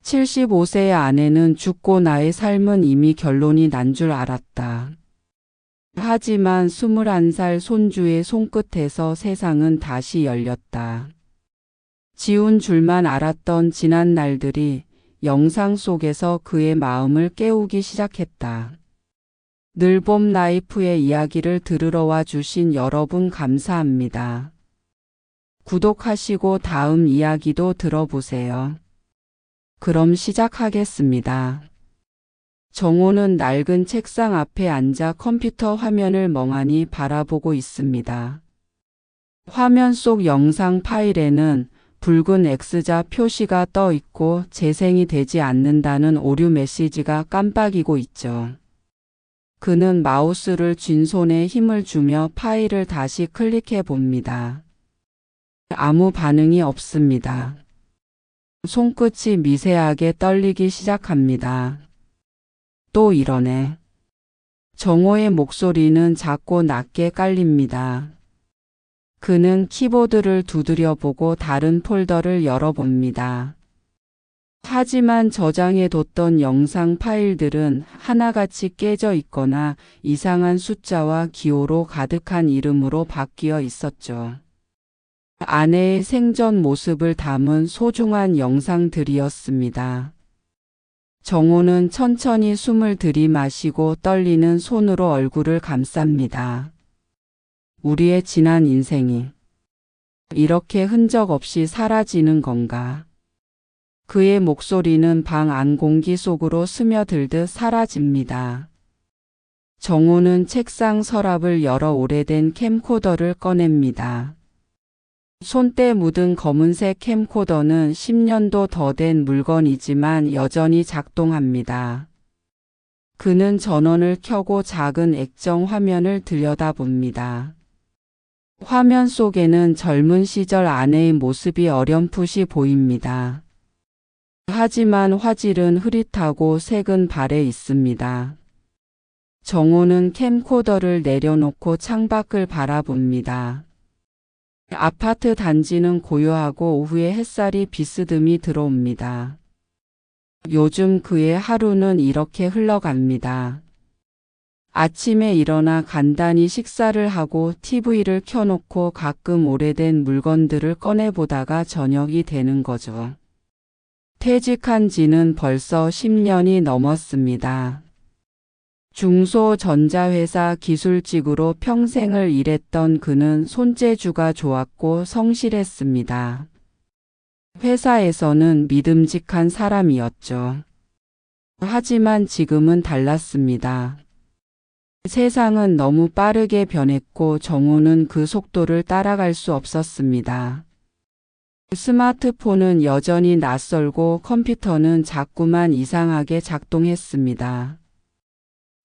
75세의 아내는 죽고 나의 삶은 이미 결론이 난 줄 알았다. 하지만 21살 손주의 손끝에서 세상은 다시 열렸다. 지운 줄만 알았던 지난 날들이 영상 속에서 그의 마음을 깨우기 시작했다. 늘봄 라이프의 이야기를 들으러 와 주신 여러분 감사합니다. 구독하시고 다음 이야기도 들어보세요. 그럼 시작하겠습니다. 정호는 낡은 책상 앞에 앉아 컴퓨터 화면을 멍하니 바라보고 있습니다. 화면 속 영상 파일에는 붉은 X자 표시가 떠 있고 재생이 되지 않는다는 오류 메시지가 깜빡이고 있죠. 그는 마우스를 쥔 손에 힘을 주며 파일을 다시 클릭해 봅니다. 아무 반응이 없습니다. 손끝이 미세하게 떨리기 시작합니다. 또 이러네. 정호의 목소리는 작고 낮게 깔립니다. 그는 키보드를 두드려보고 다른 폴더를 열어봅니다. 하지만 저장해뒀던 영상 파일들은 하나같이 깨져 있거나 이상한 숫자와 기호로 가득한 이름으로 바뀌어 있었죠. 아내의 생전 모습을 담은 소중한 영상들이었습니다. 정호는 천천히 숨을 들이마시고 떨리는 손으로 얼굴을 감쌉니다. 우리의 지난 인생이 이렇게 흔적 없이 사라지는 건가? 그의 목소리는 방 안 공기 속으로 스며들듯 사라집니다. 정호는 책상 서랍을 열어 오래된 캠코더를 꺼냅니다. 손때 묻은 검은색 캠코더는 10년도 더 된 물건이지만 여전히 작동합니다. 그는 전원을 켜고 작은 액정 화면을 들여다봅니다. 화면 속에는 젊은 시절 아내의 모습이 어렴풋이 보입니다. 하지만 화질은 흐릿하고 색은 발해 있습니다. 정호는 캠코더를 내려놓고 창밖을 바라봅니다. 아파트 단지는 고요하고 오후에 햇살이 비스듬히 들어옵니다. 요즘 그의 하루는 이렇게 흘러갑니다. 아침에 일어나 간단히 식사를 하고 TV를 켜놓고 가끔 오래된 물건들을 꺼내보다가 저녁이 되는 거죠. 퇴직한 지는 벌써 10년이 넘었습니다. 중소전자회사 기술직으로 평생을 일했던 그는 손재주가 좋았고 성실했습니다. 회사에서는 믿음직한 사람이었죠. 하지만 지금은 달랐습니다. 세상은 너무 빠르게 변했고 정호는 그 속도를 따라갈 수 없었습니다. 스마트폰은 여전히 낯설고 컴퓨터는 자꾸만 이상하게 작동했습니다.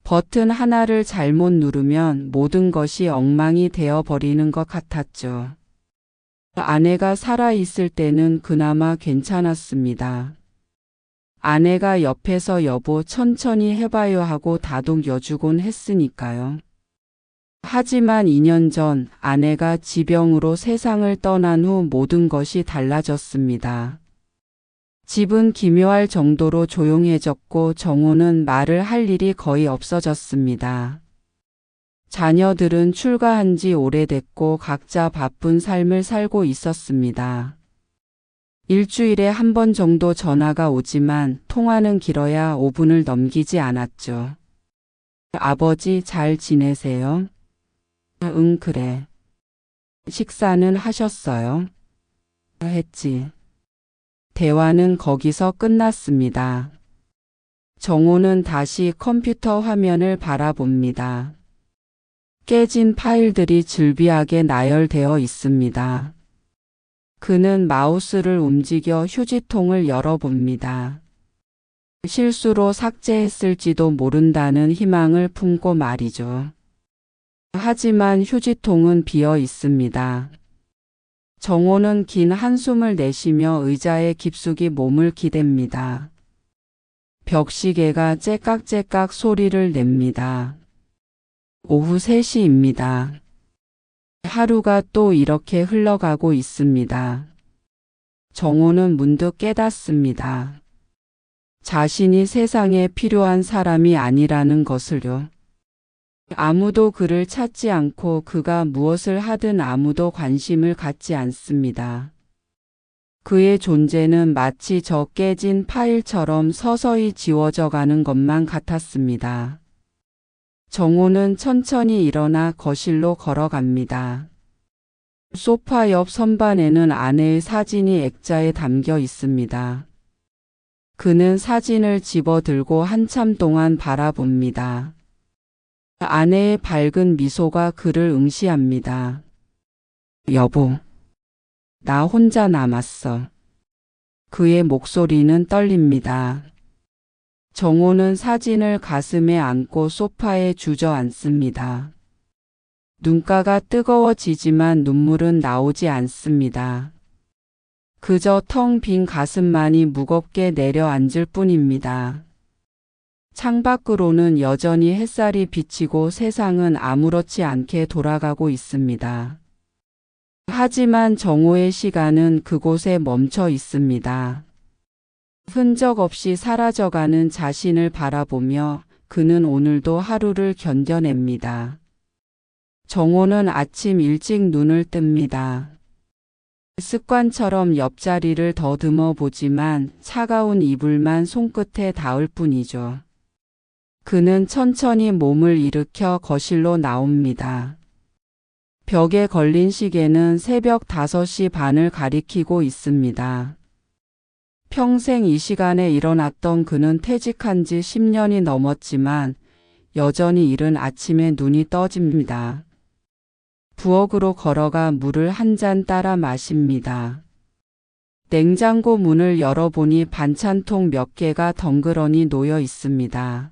버튼 하나를 잘못 누르면 모든 것이 엉망이 되어버리는 것 같았죠. 아내가 살아있을 때는 그나마 괜찮았습니다. 아내가 옆에서 여보 천천히 해봐요 하고 다독여주곤 했으니까요. 하지만 2년 전 아내가 지병으로 세상을 떠난 후 모든 것이 달라졌습니다. 집은 기묘할 정도로 조용해졌고 정호는 말을 할 일이 거의 없어졌습니다. 자녀들은 출가한 지 오래됐고 각자 바쁜 삶을 살고 있었습니다. 일주일에 한 번 정도 전화가 오지만 통화는 길어야 5분을 넘기지 않았죠. 아버지 잘 지내세요? 응 그래. 식사는 하셨어요? 했지. 대화는 거기서 끝났습니다. 정호는 다시 컴퓨터 화면을 바라봅니다. 깨진 파일들이 즐비하게 나열되어 있습니다. 그는 마우스를 움직여 휴지통을 열어봅니다. 실수로 삭제했을지도 모른다는 희망을 품고 말이죠. 하지만 휴지통은 비어 있습니다. 정호는 긴 한숨을 내쉬며 의자에 깊숙이 몸을 기댑니다. 벽시계가 째깍째깍 소리를 냅니다. 오후 3시입니다. 하루가 또 이렇게 흘러가고 있습니다. 정호는 문득 깨닫습니다. 자신이 세상에 필요한 사람이 아니라는 것을요. 아무도 그를 찾지 않고 그가 무엇을 하든 아무도 관심을 갖지 않습니다. 그의 존재는 마치 저 깨진 파일처럼 서서히 지워져 가는 것만 같았습니다. 정호는 천천히 일어나 거실로 걸어갑니다. 소파 옆 선반에는 아내의 사진이 액자에 담겨 있습니다. 그는 사진을 집어들고 한참 동안 바라봅니다. 아내의 밝은 미소가 그를 응시합니다. 여보, 나 혼자 남았어. 그의 목소리는 떨립니다. 정호는 사진을 가슴에 안고 소파에 주저앉습니다. 눈가가 뜨거워지지만 눈물은 나오지 않습니다. 그저 텅 빈 가슴만이 무겁게 내려앉을 뿐입니다. 창밖으로는 여전히 햇살이 비치고 세상은 아무렇지 않게 돌아가고 있습니다. 하지만 정호의 시간은 그곳에 멈춰 있습니다. 흔적 없이 사라져가는 자신을 바라보며 그는 오늘도 하루를 견뎌냅니다. 정호는 아침 일찍 눈을 뜹니다. 습관처럼 옆자리를 더듬어 보지만 차가운 이불만 손끝에 닿을 뿐이죠. 그는 천천히 몸을 일으켜 거실로 나옵니다. 벽에 걸린 시계는 새벽 5시 반을 가리키고 있습니다. 평생 이 시간에 일어났던 그는 퇴직한 지 10년이 넘었지만 여전히 이른 아침에 눈이 떠집니다. 부엌으로 걸어가 물을 한 잔 따라 마십니다. 냉장고 문을 열어보니 반찬통 몇 개가 덩그러니 놓여 있습니다.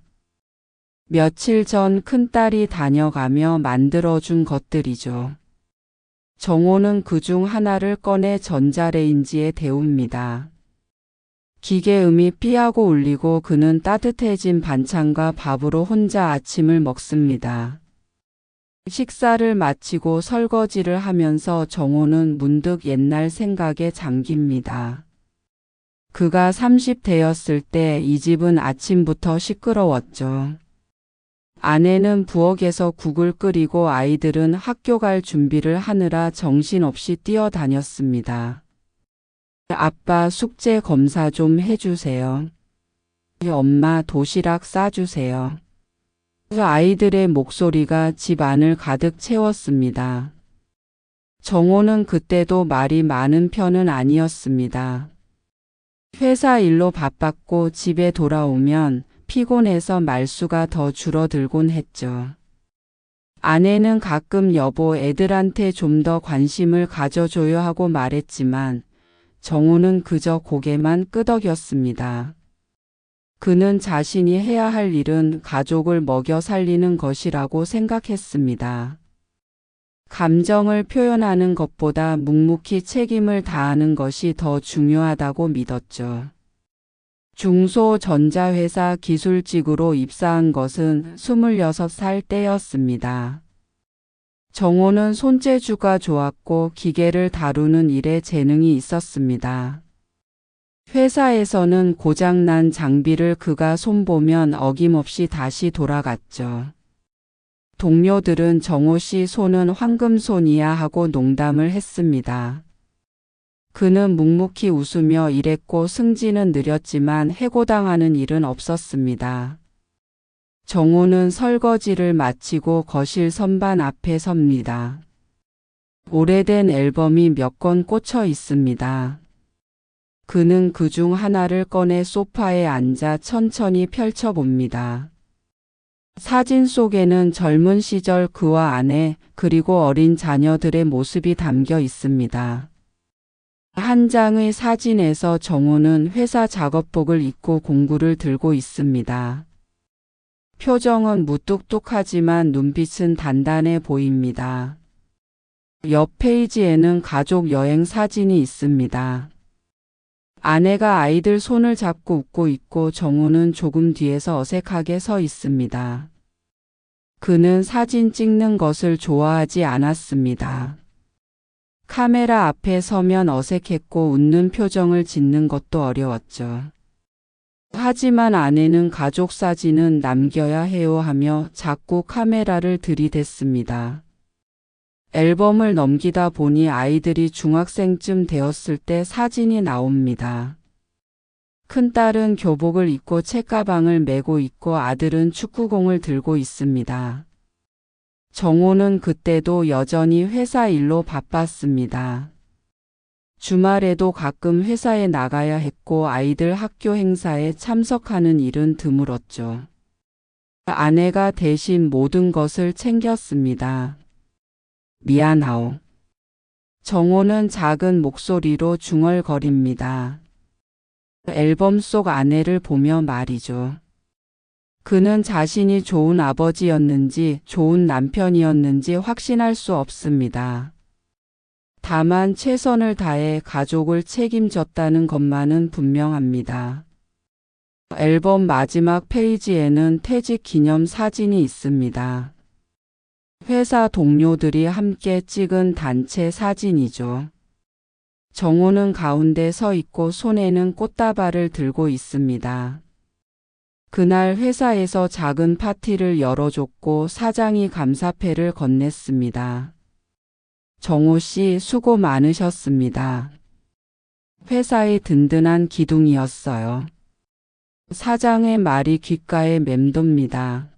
며칠 전 큰딸이 다녀가며 만들어준 것들이죠. 정호는 그중 하나를 꺼내 전자레인지에 데웁니다. 기계음이 삐하고 울리고 그는 따뜻해진 반찬과 밥으로 혼자 아침을 먹습니다. 식사를 마치고 설거지를 하면서 정호는 문득 옛날 생각에 잠깁니다. 그가 30대였을 때 이 집은 아침부터 시끄러웠죠. 아내는 부엌에서 국을 끓이고 아이들은 학교 갈 준비를 하느라 정신없이 뛰어다녔습니다. 아빠 숙제 검사 좀 해주세요. 엄마 도시락 싸주세요. 아이들의 목소리가 집 안을 가득 채웠습니다. 정호는 그때도 말이 많은 편은 아니었습니다. 회사 일로 바빴고 집에 돌아오면 피곤해서 말수가 더 줄어들곤 했죠. 아내는 가끔 여보 애들한테 좀 더 관심을 가져줘요 하고 말했지만 정호는 그저 고개만 끄덕였습니다. 그는 자신이 해야 할 일은 가족을 먹여 살리는 것이라고 생각했습니다. 감정을 표현하는 것보다 묵묵히 책임을 다하는 것이 더 중요하다고 믿었죠. 중소전자회사 기술직으로 입사한 것은 26살 때였습니다. 정호는 손재주가 좋았고 기계를 다루는 일에 재능이 있었습니다. 회사에서는 고장난 장비를 그가 손보면 어김없이 다시 돌아갔죠. 동료들은 정호 씨 손은 황금손이야 하고 농담을 했습니다. 그는 묵묵히 웃으며 일했고 승진은 느렸지만 해고당하는 일은 없었습니다. 정호는 설거지를 마치고 거실 선반 앞에 섭니다. 오래된 앨범이 몇 권 꽂혀 있습니다. 그는 그중 하나를 꺼내 소파에 앉아 천천히 펼쳐봅니다. 사진 속에는 젊은 시절 그와 아내 그리고 어린 자녀들의 모습이 담겨 있습니다. 한 장의 사진에서 정호는 회사 작업복을 입고 공구를 들고 있습니다. 표정은 무뚝뚝하지만 눈빛은 단단해 보입니다. 옆 페이지에는 가족 여행 사진이 있습니다. 아내가 아이들 손을 잡고 웃고 있고 정호는 조금 뒤에서 어색하게 서 있습니다. 그는 사진 찍는 것을 좋아하지 않았습니다. 카메라 앞에 서면 어색했고 웃는 표정을 짓는 것도 어려웠죠. 하지만 아내는 가족 사진은 남겨야 해요 하며 자꾸 카메라를 들이댔습니다. 앨범을 넘기다 보니 아이들이 중학생쯤 되었을 때 사진이 나옵니다. 큰딸은 교복을 입고 책가방을 메고 있고 아들은 축구공을 들고 있습니다. 정호는 그때도 여전히 회사 일로 바빴습니다. 주말에도 가끔 회사에 나가야 했고 아이들 학교 행사에 참석하는 일은 드물었죠. 아내가 대신 모든 것을 챙겼습니다. 미안하오. 정호는 작은 목소리로 중얼거립니다. 앨범 속 아내를 보며 말이죠. 그는 자신이 좋은 아버지였는지 좋은 남편이었는지 확신할 수 없습니다. 다만 최선을 다해 가족을 책임졌다는 것만은 분명합니다. 앨범 마지막 페이지에는 퇴직 기념 사진이 있습니다. 회사 동료들이 함께 찍은 단체 사진이죠. 정호는 가운데 서 있고 손에는 꽃다발을 들고 있습니다. 그날 회사에서 작은 파티를 열어줬고 사장이 감사패를 건넸습니다. 정호 씨 수고 많으셨습니다. 회사의 든든한 기둥이었어요. 사장의 말이 귓가에 맴돕니다.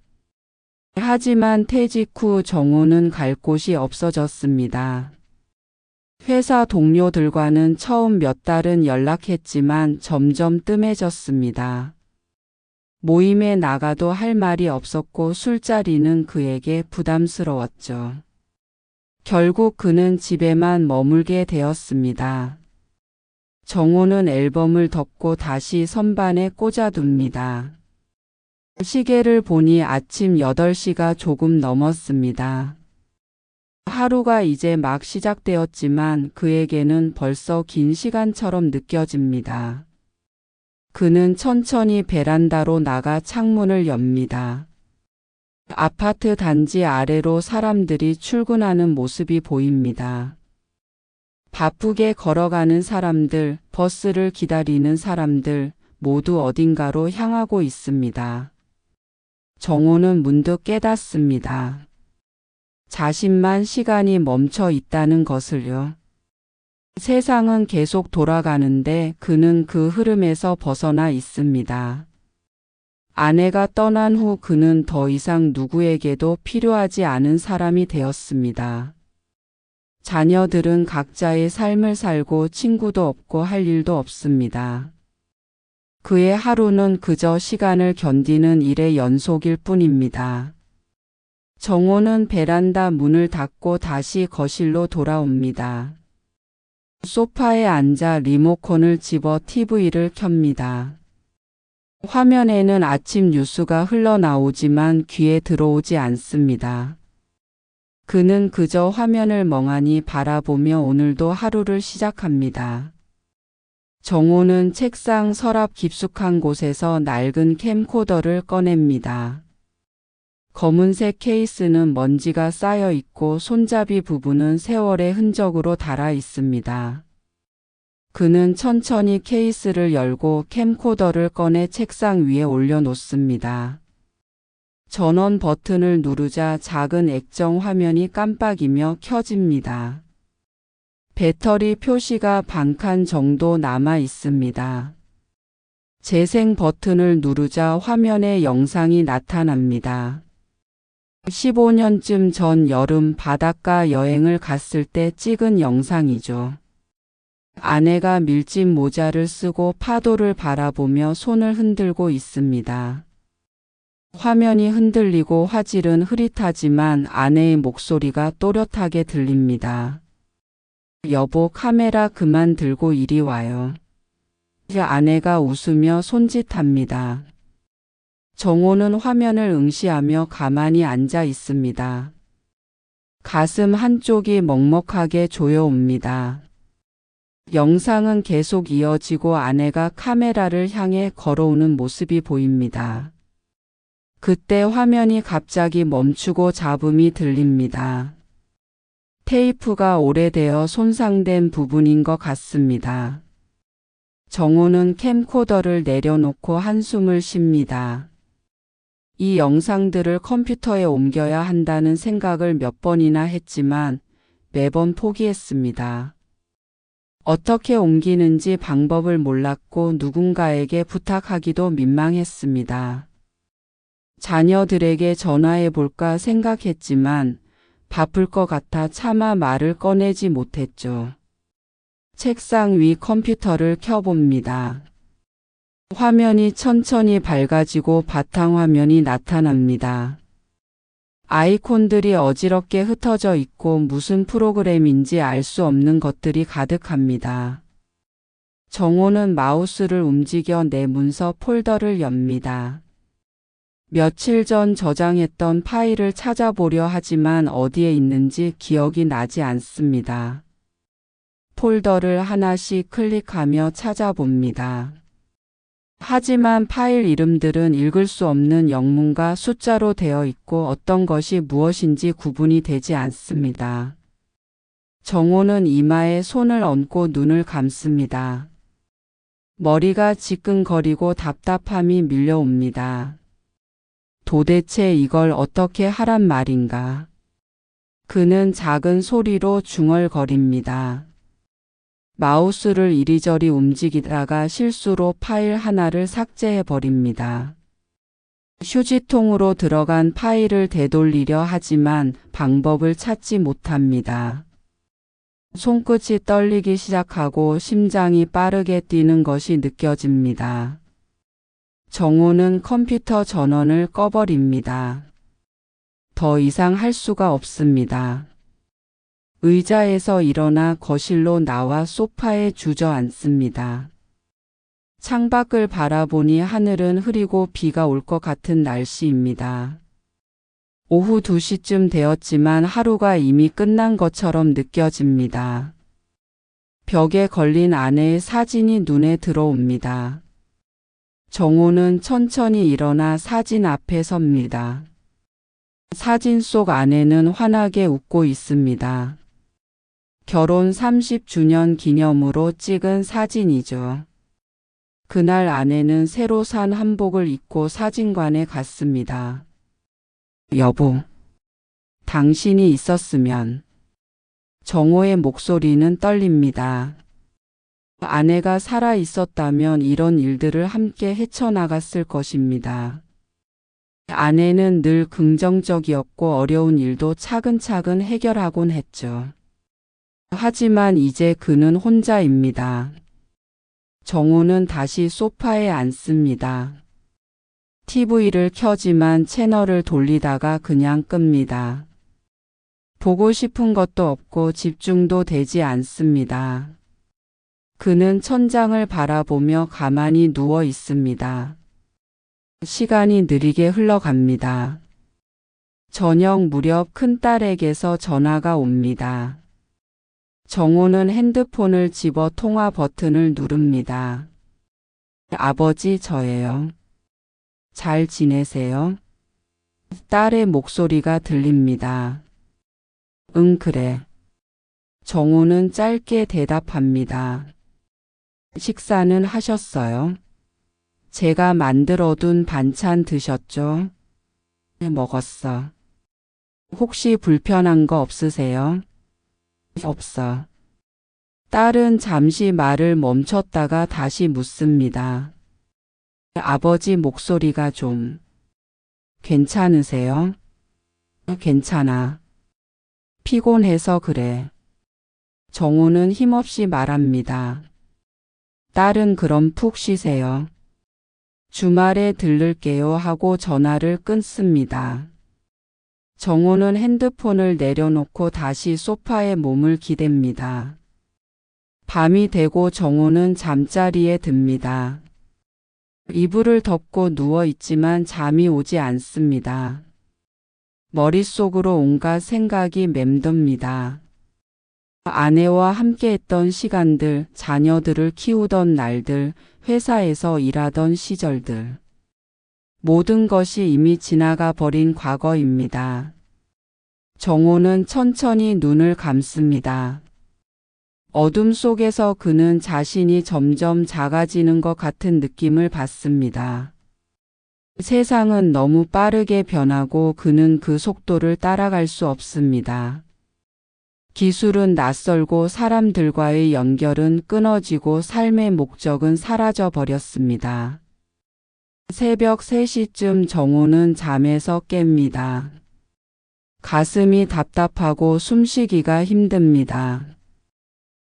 하지만 퇴직 후 정호는 갈 곳이 없어졌습니다. 회사 동료들과는 처음 몇 달은 연락했지만 점점 뜸해졌습니다. 모임에 나가도 할 말이 없었고 술자리는 그에게 부담스러웠죠. 결국 그는 집에만 머물게 되었습니다. 정호는 앨범을 덮고 다시 선반에 꽂아둡니다. 시계를 보니 아침 8시가 조금 넘었습니다. 하루가 이제 막 시작되었지만 그에게는 벌써 긴 시간처럼 느껴집니다. 그는 천천히 베란다로 나가 창문을 엽니다. 아파트 단지 아래로 사람들이 출근하는 모습이 보입니다. 바쁘게 걸어가는 사람들, 버스를 기다리는 사람들, 모두 어딘가로 향하고 있습니다. 정호는 문득 깨닫습니다. 자신만 시간이 멈춰 있다는 것을요. 세상은 계속 돌아가는데 그는 그 흐름에서 벗어나 있습니다. 아내가 떠난 후 그는 더 이상 누구에게도 필요하지 않은 사람이 되었습니다. 자녀들은 각자의 삶을 살고 친구도 없고 할 일도 없습니다. 그의 하루는 그저 시간을 견디는 일의 연속일 뿐입니다. 정호는 베란다 문을 닫고 다시 거실로 돌아옵니다. 소파에 앉아 리모컨을 집어 TV를 켭니다. 화면에는 아침 뉴스가 흘러나오지만 귀에 들어오지 않습니다. 그는 그저 화면을 멍하니 바라보며 오늘도 하루를 시작합니다. 정호는 책상 서랍 깊숙한 곳에서 낡은 캠코더를 꺼냅니다. 검은색 케이스는 먼지가 쌓여 있고 손잡이 부분은 세월의 흔적으로 닳아 있습니다. 그는 천천히 케이스를 열고 캠코더를 꺼내 책상 위에 올려놓습니다. 전원 버튼을 누르자 작은 액정 화면이 깜빡이며 켜집니다. 배터리 표시가 반칸 정도 남아 있습니다. 재생 버튼을 누르자 화면에 영상이 나타납니다. 15년쯤 전 여름 바닷가 여행을 갔을 때 찍은 영상이죠. 아내가 밀짚 모자를 쓰고 파도를 바라보며 손을 흔들고 있습니다. 화면이 흔들리고 화질은 흐릿하지만 아내의 목소리가 또렷하게 들립니다. 여보, 카메라 그만 들고 이리 와요. 아내가 웃으며 손짓합니다. 정호는 화면을 응시하며 가만히 앉아 있습니다. 가슴 한쪽이 먹먹하게 조여옵니다. 영상은 계속 이어지고 아내가 카메라를 향해 걸어오는 모습이 보입니다. 그때 화면이 갑자기 멈추고 잡음이 들립니다. 테이프가 오래되어 손상된 부분인 것 같습니다. 정호는 캠코더를 내려놓고 한숨을 쉽니다. 이 영상들을 컴퓨터에 옮겨야 한다는 생각을 몇 번이나 했지만 매번 포기했습니다. 어떻게 옮기는지 방법을 몰랐고 누군가에게 부탁하기도 민망했습니다. 자녀들에게 전화해 볼까 생각했지만 바쁠 것 같아 차마 말을 꺼내지 못했죠. 책상 위 컴퓨터를 켜봅니다. 화면이 천천히 밝아지고 바탕화면이 나타납니다. 아이콘들이 어지럽게 흩어져 있고 무슨 프로그램인지 알 수 없는 것들이 가득합니다. 정호는 마우스를 움직여 내 문서 폴더를 엽니다. 며칠 전 저장했던 파일을 찾아보려 하지만 어디에 있는지 기억이 나지 않습니다. 폴더를 하나씩 클릭하며 찾아봅니다. 하지만 파일 이름들은 읽을 수 없는 영문과 숫자로 되어 있고 어떤 것이 무엇인지 구분이 되지 않습니다. 정호는 이마에 손을 얹고 눈을 감습니다. 머리가 지끈거리고 답답함이 밀려옵니다. 도대체 이걸 어떻게 하란 말인가? 그는 작은 소리로 중얼거립니다. 마우스를 이리저리 움직이다가 실수로 파일 하나를 삭제해 버립니다. 휴지통으로 들어간 파일을 되돌리려 하지만 방법을 찾지 못합니다. 손끝이 떨리기 시작하고 심장이 빠르게 뛰는 것이 느껴집니다. 정호는 컴퓨터 전원을 꺼버립니다. 더 이상 할 수가 없습니다. 의자에서 일어나 거실로 나와 소파에 주저앉습니다. 창밖을 바라보니 하늘은 흐리고 비가 올 것 같은 날씨입니다. 오후 2시쯤 되었지만 하루가 이미 끝난 것처럼 느껴집니다. 벽에 걸린 아내의 사진이 눈에 들어옵니다. 정호는 천천히 일어나 사진 앞에 섭니다. 사진 속 아내는 환하게 웃고 있습니다. 결혼 30주년 기념으로 찍은 사진이죠. 그날 아내는 새로 산 한복을 입고 사진관에 갔습니다. 여보, 당신이 있었으면. 정호의 목소리는 떨립니다. 아내가 살아 있었다면 이런 일들을 함께 헤쳐나갔을 것입니다. 아내는 늘 긍정적이었고 어려운 일도 차근차근 해결하곤 했죠. 하지만 이제 그는 혼자입니다. 정호는 다시 소파에 앉습니다. TV를 켜지만 채널을 돌리다가 그냥 끕니다. 보고 싶은 것도 없고 집중도 되지 않습니다. 그는 천장을 바라보며 가만히 누워 있습니다. 시간이 느리게 흘러갑니다. 저녁 무렵 큰딸에게서 전화가 옵니다. 정호는 핸드폰을 집어 통화 버튼을 누릅니다. 아버지, 저예요. 잘 지내세요? 딸의 목소리가 들립니다. 응, 그래. 정호는 짧게 대답합니다. 식사는 하셨어요? 제가 만들어둔 반찬 드셨죠? 먹었어. 혹시 불편한 거 없으세요? 없어. 딸은 잠시 말을 멈췄다가 다시 묻습니다. 아버지 목소리가 좀 괜찮으세요? 괜찮아. 피곤해서 그래. 정호는 힘없이 말합니다. 딸은 그럼 푹 쉬세요. 주말에 들를게요 하고 전화를 끊습니다. 정호는 핸드폰을 내려놓고 다시 소파에 몸을 기댑니다. 밤이 되고 정호는 잠자리에 듭니다. 이불을 덮고 누워 있지만 잠이 오지 않습니다. 머릿속으로 온갖 생각이 맴돕니다. 아내와 함께했던 시간들, 자녀들을 키우던 날들, 회사에서 일하던 시절들. 모든 것이 이미 지나가 버린 과거입니다. 정호는 천천히 눈을 감습니다. 어둠 속에서 그는 자신이 점점 작아지는 것 같은 느낌을 받습니다. 세상은 너무 빠르게 변하고 그는 그 속도를 따라갈 수 없습니다. 기술은 낯설고 사람들과의 연결은 끊어지고 삶의 목적은 사라져 버렸습니다. 새벽 3시쯤 정호는 잠에서 깹니다. 가슴이 답답하고 숨쉬기가 힘듭니다.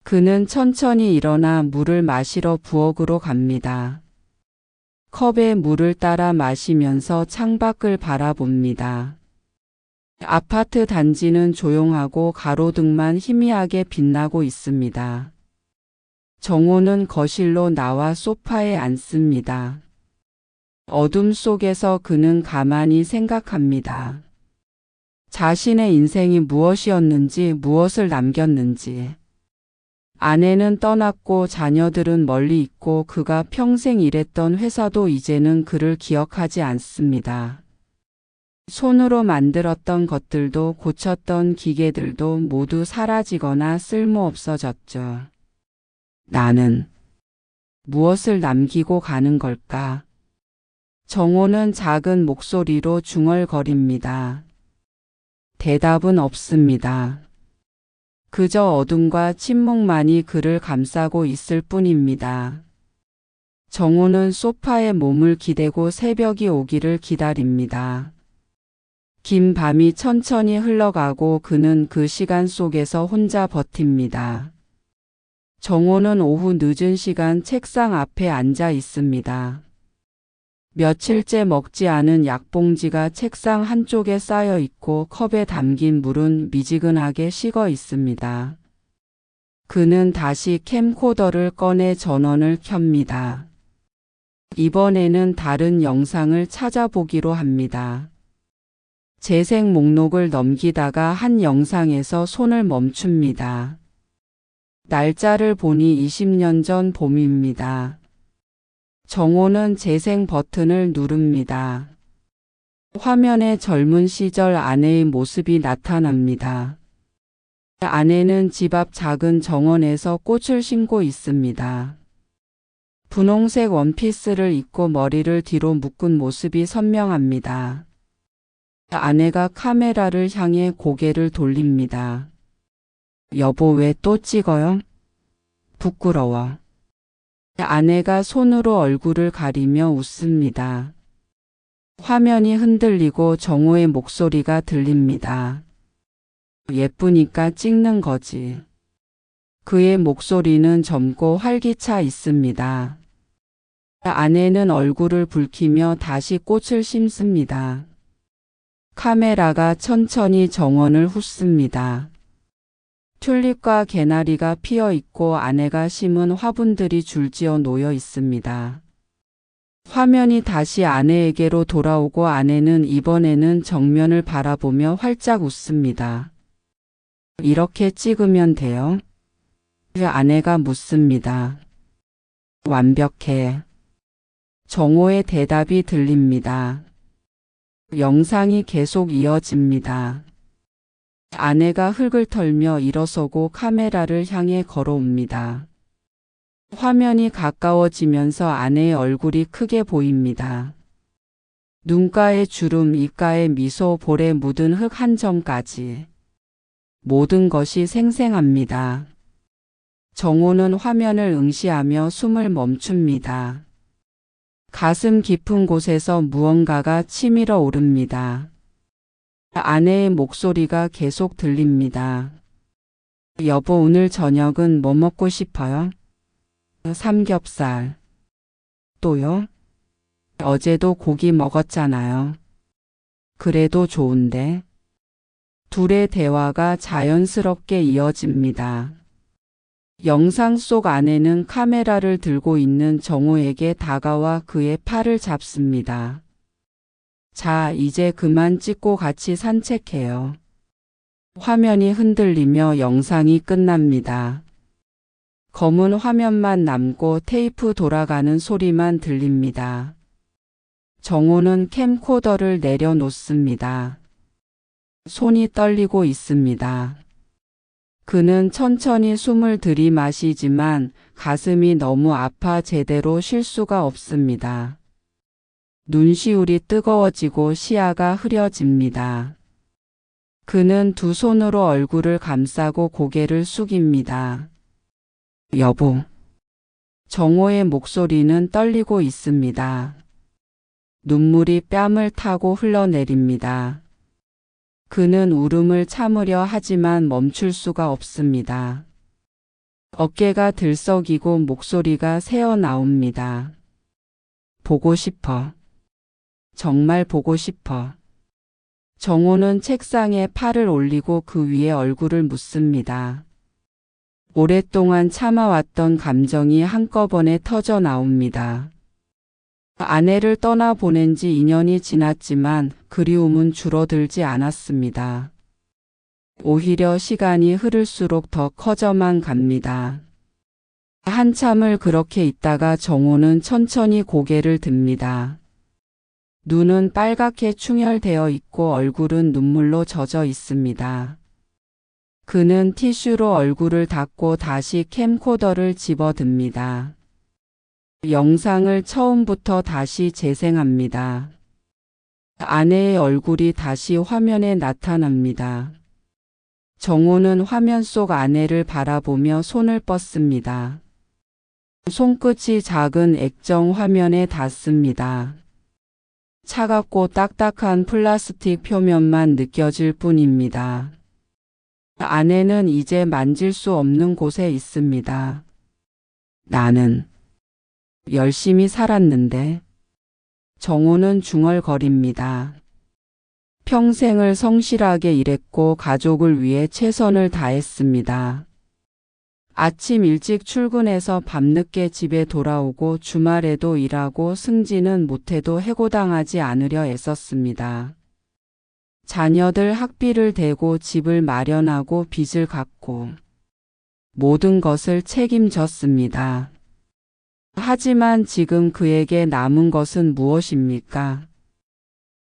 그는 천천히 일어나 물을 마시러 부엌으로 갑니다. 컵에 물을 따라 마시면서 창밖을 바라봅니다. 아파트 단지는 조용하고 가로등만 희미하게 빛나고 있습니다. 정호는 거실로 나와 소파에 앉습니다. 어둠 속에서 그는 가만히 생각합니다. 자신의 인생이 무엇이었는지, 무엇을 남겼는지. 아내는 떠났고 자녀들은 멀리 있고 그가 평생 일했던 회사도 이제는 그를 기억하지 않습니다. 손으로 만들었던 것들도 고쳤던 기계들도 모두 사라지거나 쓸모없어졌죠. 나는 무엇을 남기고 가는 걸까? 정호는 작은 목소리로 중얼거립니다. 대답은 없습니다. 그저 어둠과 침묵만이 그를 감싸고 있을 뿐입니다. 정호는 소파에 몸을 기대고 새벽이 오기를 기다립니다. 긴 밤이 천천히 흘러가고 그는 그 시간 속에서 혼자 버팁니다. 정호는 오후 늦은 시간 책상 앞에 앉아 있습니다. 며칠째 먹지 않은 약봉지가 책상 한쪽에 쌓여 있고 컵에 담긴 물은 미지근하게 식어 있습니다. 그는 다시 캠코더를 꺼내 전원을 켭니다. 이번에는 다른 영상을 찾아보기로 합니다. 재생 목록을 넘기다가 한 영상에서 손을 멈춥니다. 날짜를 보니 20년 전 봄입니다. 정호는 재생 버튼을 누릅니다. 화면에 젊은 시절 아내의 모습이 나타납니다. 아내는 집 앞 작은 정원에서 꽃을 심고 있습니다. 분홍색 원피스를 입고 머리를 뒤로 묶은 모습이 선명합니다. 아내가 카메라를 향해 고개를 돌립니다. 여보, 왜 또 찍어요? 부끄러워. 아내가 손으로 얼굴을 가리며 웃습니다. 화면이 흔들리고 정호의 목소리가 들립니다. 예쁘니까 찍는 거지. 그의 목소리는 젊고 활기차 있습니다. 아내는 얼굴을 붉히며 다시 꽃을 심습니다. 카메라가 천천히 정원을 훑습니다. 튤립과 개나리가 피어 있고 아내가 심은 화분들이 줄지어 놓여 있습니다. 화면이 다시 아내에게로 돌아오고 아내는 이번에는 정면을 바라보며 활짝 웃습니다. 이렇게 찍으면 돼요? 아내가 묻습니다. 완벽해. 정호의 대답이 들립니다. 영상이 계속 이어집니다. 아내가 흙을 털며 일어서고 카메라를 향해 걸어옵니다. 화면이 가까워지면서 아내의 얼굴이 크게 보입니다. 눈가에 주름, 입가에 미소, 볼에 묻은 흙 한 점까지. 모든 것이 생생합니다. 정호는 화면을 응시하며 숨을 멈춥니다. 가슴 깊은 곳에서 무언가가 치밀어 오릅니다. 아내의 목소리가 계속 들립니다. 여보, 오늘 저녁은 뭐 먹고 싶어요? 삼겹살. 또요? 어제도 고기 먹었잖아요. 그래도 좋은데. 둘의 대화가 자연스럽게 이어집니다. 영상 속 아내는 카메라를 들고 있는 정호에게 다가와 그의 팔을 잡습니다. 자, 이제 그만 찍고 같이 산책해요. 화면이 흔들리며 영상이 끝납니다. 검은 화면만 남고 테이프 돌아가는 소리만 들립니다. 정호는 캠코더를 내려놓습니다. 손이 떨리고 있습니다. 그는 천천히 숨을 들이마시지만 가슴이 너무 아파 제대로 쉴 수가 없습니다. 눈시울이 뜨거워지고 시야가 흐려집니다. 그는 두 손으로 얼굴을 감싸고 고개를 숙입니다. 여보. 정호의 목소리는 떨리고 있습니다. 눈물이 뺨을 타고 흘러내립니다. 그는 울음을 참으려 하지만 멈출 수가 없습니다. 어깨가 들썩이고 목소리가 새어나옵니다. 보고 싶어. 정말 보고 싶어. 정호는 책상에 팔을 올리고 그 위에 얼굴을 묻습니다. 오랫동안 참아왔던 감정이 한꺼번에 터져 나옵니다. 아내를 떠나보낸 지 2년이 지났지만 그리움은 줄어들지 않았습니다. 오히려 시간이 흐를수록 더 커져만 갑니다. 한참을 그렇게 있다가 정호는 천천히 고개를 듭니다. 눈은 빨갛게 충혈되어 있고 얼굴은 눈물로 젖어 있습니다. 그는 티슈로 얼굴을 닦고 다시 캠코더를 집어듭니다. 영상을 처음부터 다시 재생합니다. 아내의 얼굴이 다시 화면에 나타납니다. 정호는 화면 속 아내를 바라보며 손을 뻗습니다. 손끝이 작은 액정 화면에 닿습니다. 차갑고 딱딱한 플라스틱 표면만 느껴질 뿐입니다. 아내는 이제 만질 수 없는 곳에 있습니다. 나는 열심히 살았는데. 정호는 중얼거립니다. 평생을 성실하게 일했고 가족을 위해 최선을 다했습니다. 아침 일찍 출근해서 밤늦게 집에 돌아오고 주말에도 일하고 승진은 못해도 해고당하지 않으려 애썼습니다. 자녀들 학비를 대고 집을 마련하고 빚을 갚고 모든 것을 책임졌습니다. 하지만 지금 그에게 남은 것은 무엇입니까?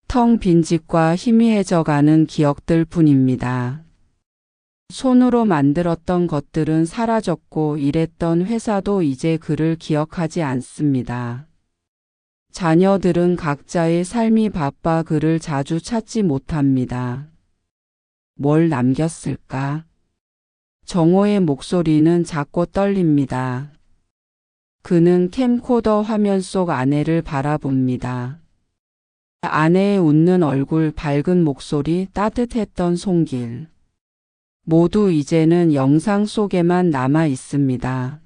텅 빈 집과 희미해져가는 기억들 뿐입니다. 손으로 만들었던 것들은 사라졌고 일했던 회사도 이제 그를 기억하지 않습니다. 자녀들은 각자의 삶이 바빠 그를 자주 찾지 못합니다. 뭘 남겼을까? 정호의 목소리는 작고 떨립니다. 그는 캠코더 화면 속 아내를 바라봅니다. 아내의 웃는 얼굴, 밝은 목소리, 따뜻했던 손길. 모두 이제는 영상 속에만 남아 있습니다.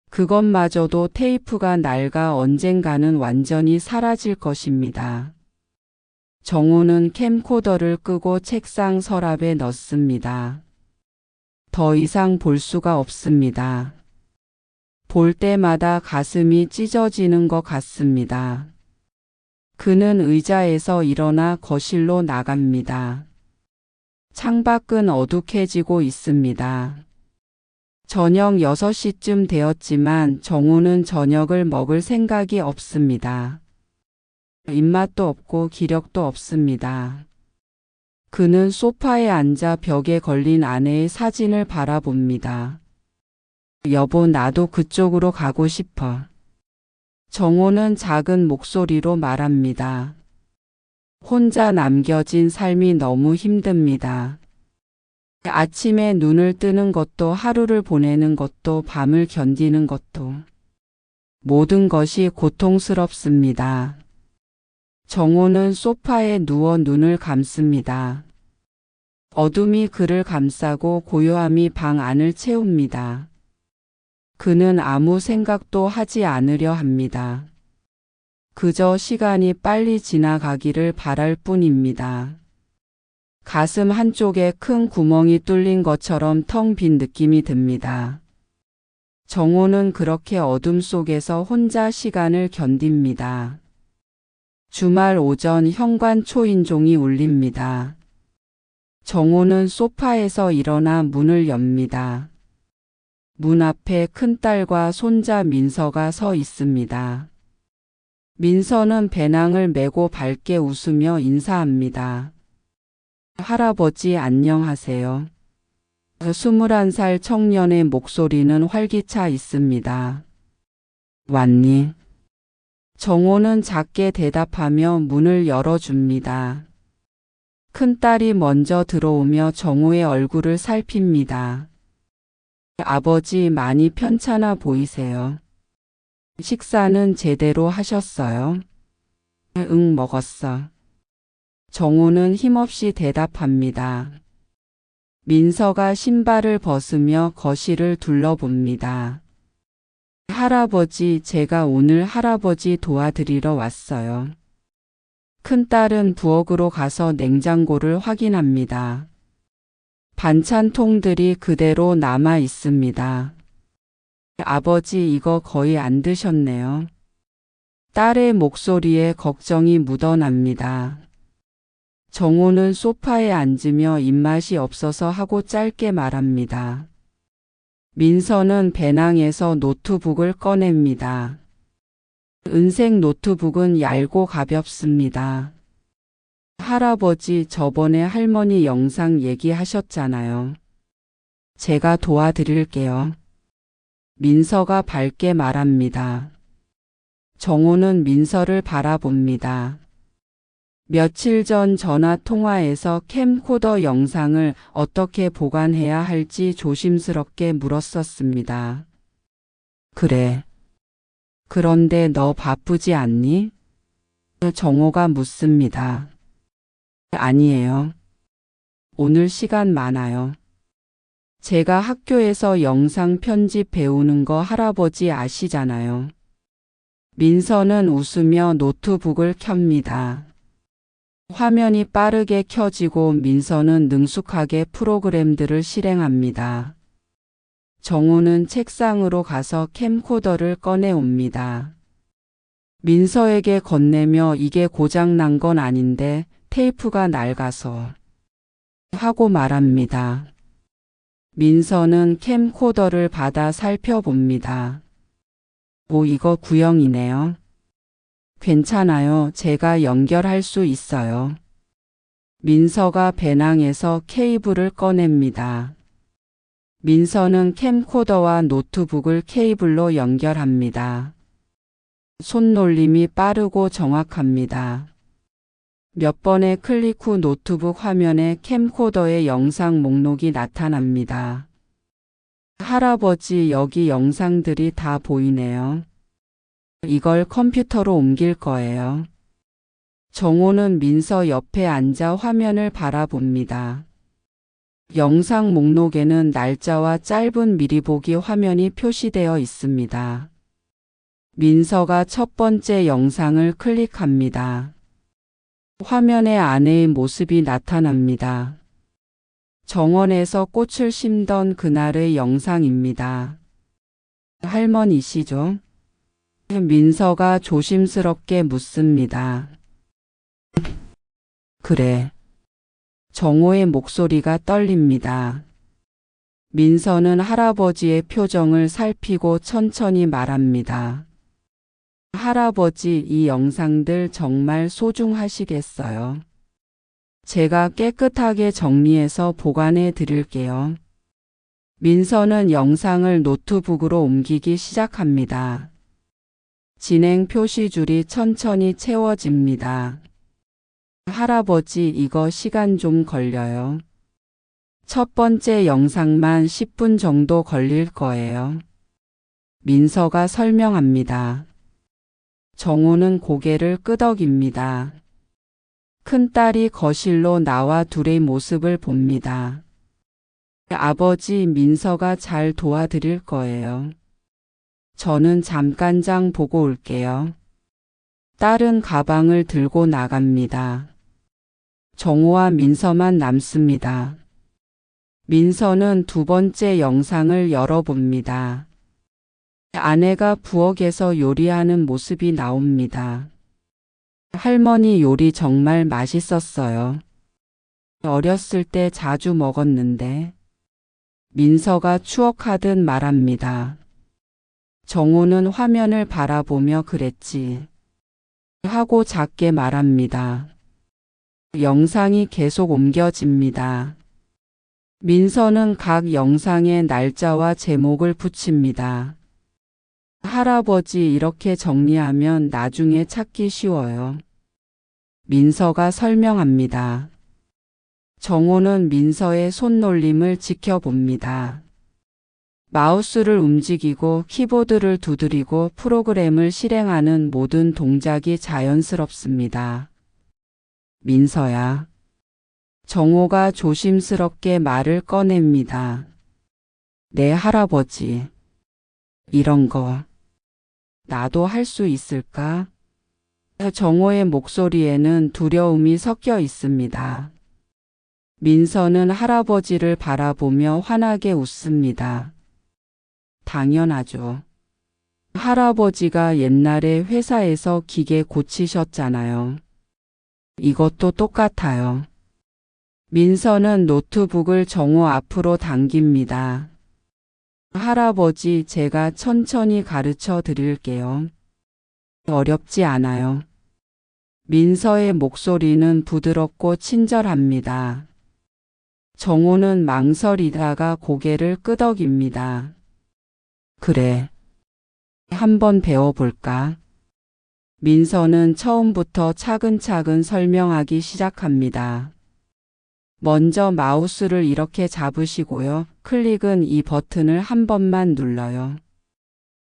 그것마저도 테이프가 낡아 언젠가는 완전히 사라질 것입니다. 정호는 캠코더를 끄고 책상 서랍에 넣습니다. 더 이상 볼 수가 없습니다. 볼 때마다 가슴이 찢어지는 것 같습니다. 그는 의자에서 일어나 거실로 나갑니다. 창밖은 어둑해지고 있습니다. 저녁 6시쯤 되었지만 정호는 저녁을 먹을 생각이 없습니다. 입맛도 없고 기력도 없습니다. 그는 소파에 앉아 벽에 걸린 아내의 사진을 바라봅니다. 여보, 나도 그쪽으로 가고 싶어. 정호는 작은 목소리로 말합니다. 혼자 남겨진 삶이 너무 힘듭니다. 아침에 눈을 뜨는 것도 하루를 보내는 것도 밤을 견디는 것도 모든 것이 고통스럽습니다. 정호는 소파에 누워 눈을 감습니다. 어둠이 그를 감싸고 고요함이 방 안을 채웁니다. 그는 아무 생각도 하지 않으려 합니다. 그저 시간이 빨리 지나가기를 바랄 뿐입니다. 가슴 한쪽에 큰 구멍이 뚫린 것처럼 텅 빈 느낌이 듭니다. 정호는 그렇게 어둠 속에서 혼자 시간을 견딥니다. 주말 오전 현관 초인종이 울립니다. 정호는 소파에서 일어나 문을 엽니다. 문 앞에 큰딸과 손자 민서가 서 있습니다. 민서는 배낭을 메고 밝게 웃으며 인사합니다. 할아버지 안녕하세요. 21살 청년의 목소리는 활기차 있습니다. 왔니? 정호는 작게 대답하며 문을 열어줍니다. 큰딸이 먼저 들어오며 정호의 얼굴을 살핍니다. 아버지 많이 편찮아 보이세요. 식사는 제대로 하셨어요? 응, 먹었어. 정호는 힘없이 대답합니다. 민서가 신발을 벗으며 거실을 둘러봅니다. 할아버지, 제가 오늘 할아버지 도와드리러 왔어요. 큰딸은 부엌으로 가서 냉장고를 확인합니다. 반찬통들이 그대로 남아 있습니다. 아버지, 이거 거의 안 드셨네요. 딸의 목소리에 걱정이 묻어납니다. 정호는 소파에 앉으며 입맛이 없어서 하고 짧게 말합니다. 민서는 배낭에서 노트북을 꺼냅니다. 은색 노트북은 얇고 가볍습니다. 할아버지, 저번에 할머니 영상 얘기하셨잖아요. 제가 도와드릴게요. 민서가 밝게 말합니다. 정호는 민서를 바라봅니다. 며칠 전 전화 통화에서 캠코더 영상을 어떻게 보관해야 할지 조심스럽게 물었었습니다. 그래. 그런데 너 바쁘지 않니? 정호가 묻습니다. 아니에요. 오늘 시간 많아요. 제가 학교에서 영상 편집 배우는 거 할아버지 아시잖아요. 민서는 웃으며 노트북을 켭니다. 화면이 빠르게 켜지고 민서는 능숙하게 프로그램들을 실행합니다. 정호는 책상으로 가서 캠코더를 꺼내옵니다. 민서에게 건네며 이게 고장난 건 아닌데 테이프가 낡아서 하고 말합니다. 민서는 캠코더를 받아 살펴봅니다. 오, 이거 구형이네요. 괜찮아요. 제가 연결할 수 있어요. 민서가 배낭에서 케이블을 꺼냅니다. 민서는 캠코더와 노트북을 케이블로 연결합니다. 손놀림이 빠르고 정확합니다. 몇 번의 클릭 후 노트북 화면에 캠코더의 영상 목록이 나타납니다. 할아버지, 여기 영상들이 다 보이네요. 이걸 컴퓨터로 옮길 거예요. 정호는 민서 옆에 앉아 화면을 바라봅니다. 영상 목록에는 날짜와 짧은 미리 보기 화면이 표시되어 있습니다. 민서가 첫 번째 영상을 클릭합니다. 화면에 아내의 모습이 나타납니다. 정원에서 꽃을 심던 그날의 영상입니다. 할머니시죠? 민서가 조심스럽게 묻습니다. 그래. 정호의 목소리가 떨립니다. 민서는 할아버지의 표정을 살피고 천천히 말합니다. 할아버지, 이 영상들 정말 소중하시겠어요. 제가 깨끗하게 정리해서 보관해 드릴게요. 민서는 영상을 노트북으로 옮기기 시작합니다. 진행 표시줄이 천천히 채워집니다. 할아버지, 이거 시간 좀 걸려요. 첫 번째 영상만 10분 정도 걸릴 거예요. 민서가 설명합니다. 정호는 고개를 끄덕입니다. 큰딸이 거실로 나와 둘의 모습을 봅니다. 아버지, 민서가 잘 도와드릴 거예요. 저는 잠깐장 보고 올게요. 딸은 가방을 들고 나갑니다. 정호와 민서만 남습니다. 민서는 두 번째 영상을 열어봅니다. 아내가 부엌에서 요리하는 모습이 나옵니다. 할머니 요리 정말 맛있었어요. 어렸을 때 자주 먹었는데. 민서가 추억하듯 말합니다. 정호는 화면을 바라보며 그랬지. 하고 작게 말합니다. 영상이 계속 옮겨집니다. 민서는 각 영상에 날짜와 제목을 붙입니다. 할아버지 이렇게 정리하면 나중에 찾기 쉬워요. 민서가 설명합니다. 정호는 민서의 손놀림을 지켜봅니다. 마우스를 움직이고 키보드를 두드리고 프로그램을 실행하는 모든 동작이 자연스럽습니다. 민서야. 정호가 조심스럽게 말을 꺼냅니다. 네, 할아버지. 이런 거 나도 할 수 있을까? 정호의 목소리에는 두려움이 섞여 있습니다. 민서는 할아버지를 바라보며 환하게 웃습니다. 당연하죠. 할아버지가 옛날에 회사에서 기계 고치셨잖아요. 이것도 똑같아요. 민서는 노트북을 정호 앞으로 당깁니다. 할아버지, 제가 천천히 가르쳐 드릴게요. 어렵지 않아요. 민서의 목소리는 부드럽고 친절합니다. 정호는 망설이다가 고개를 끄덕입니다. 그래. 한번 배워볼까? 민서는 처음부터 차근차근 설명하기 시작합니다. 먼저 마우스를 이렇게 잡으시고요. 클릭은 이 버튼을 한 번만 눌러요.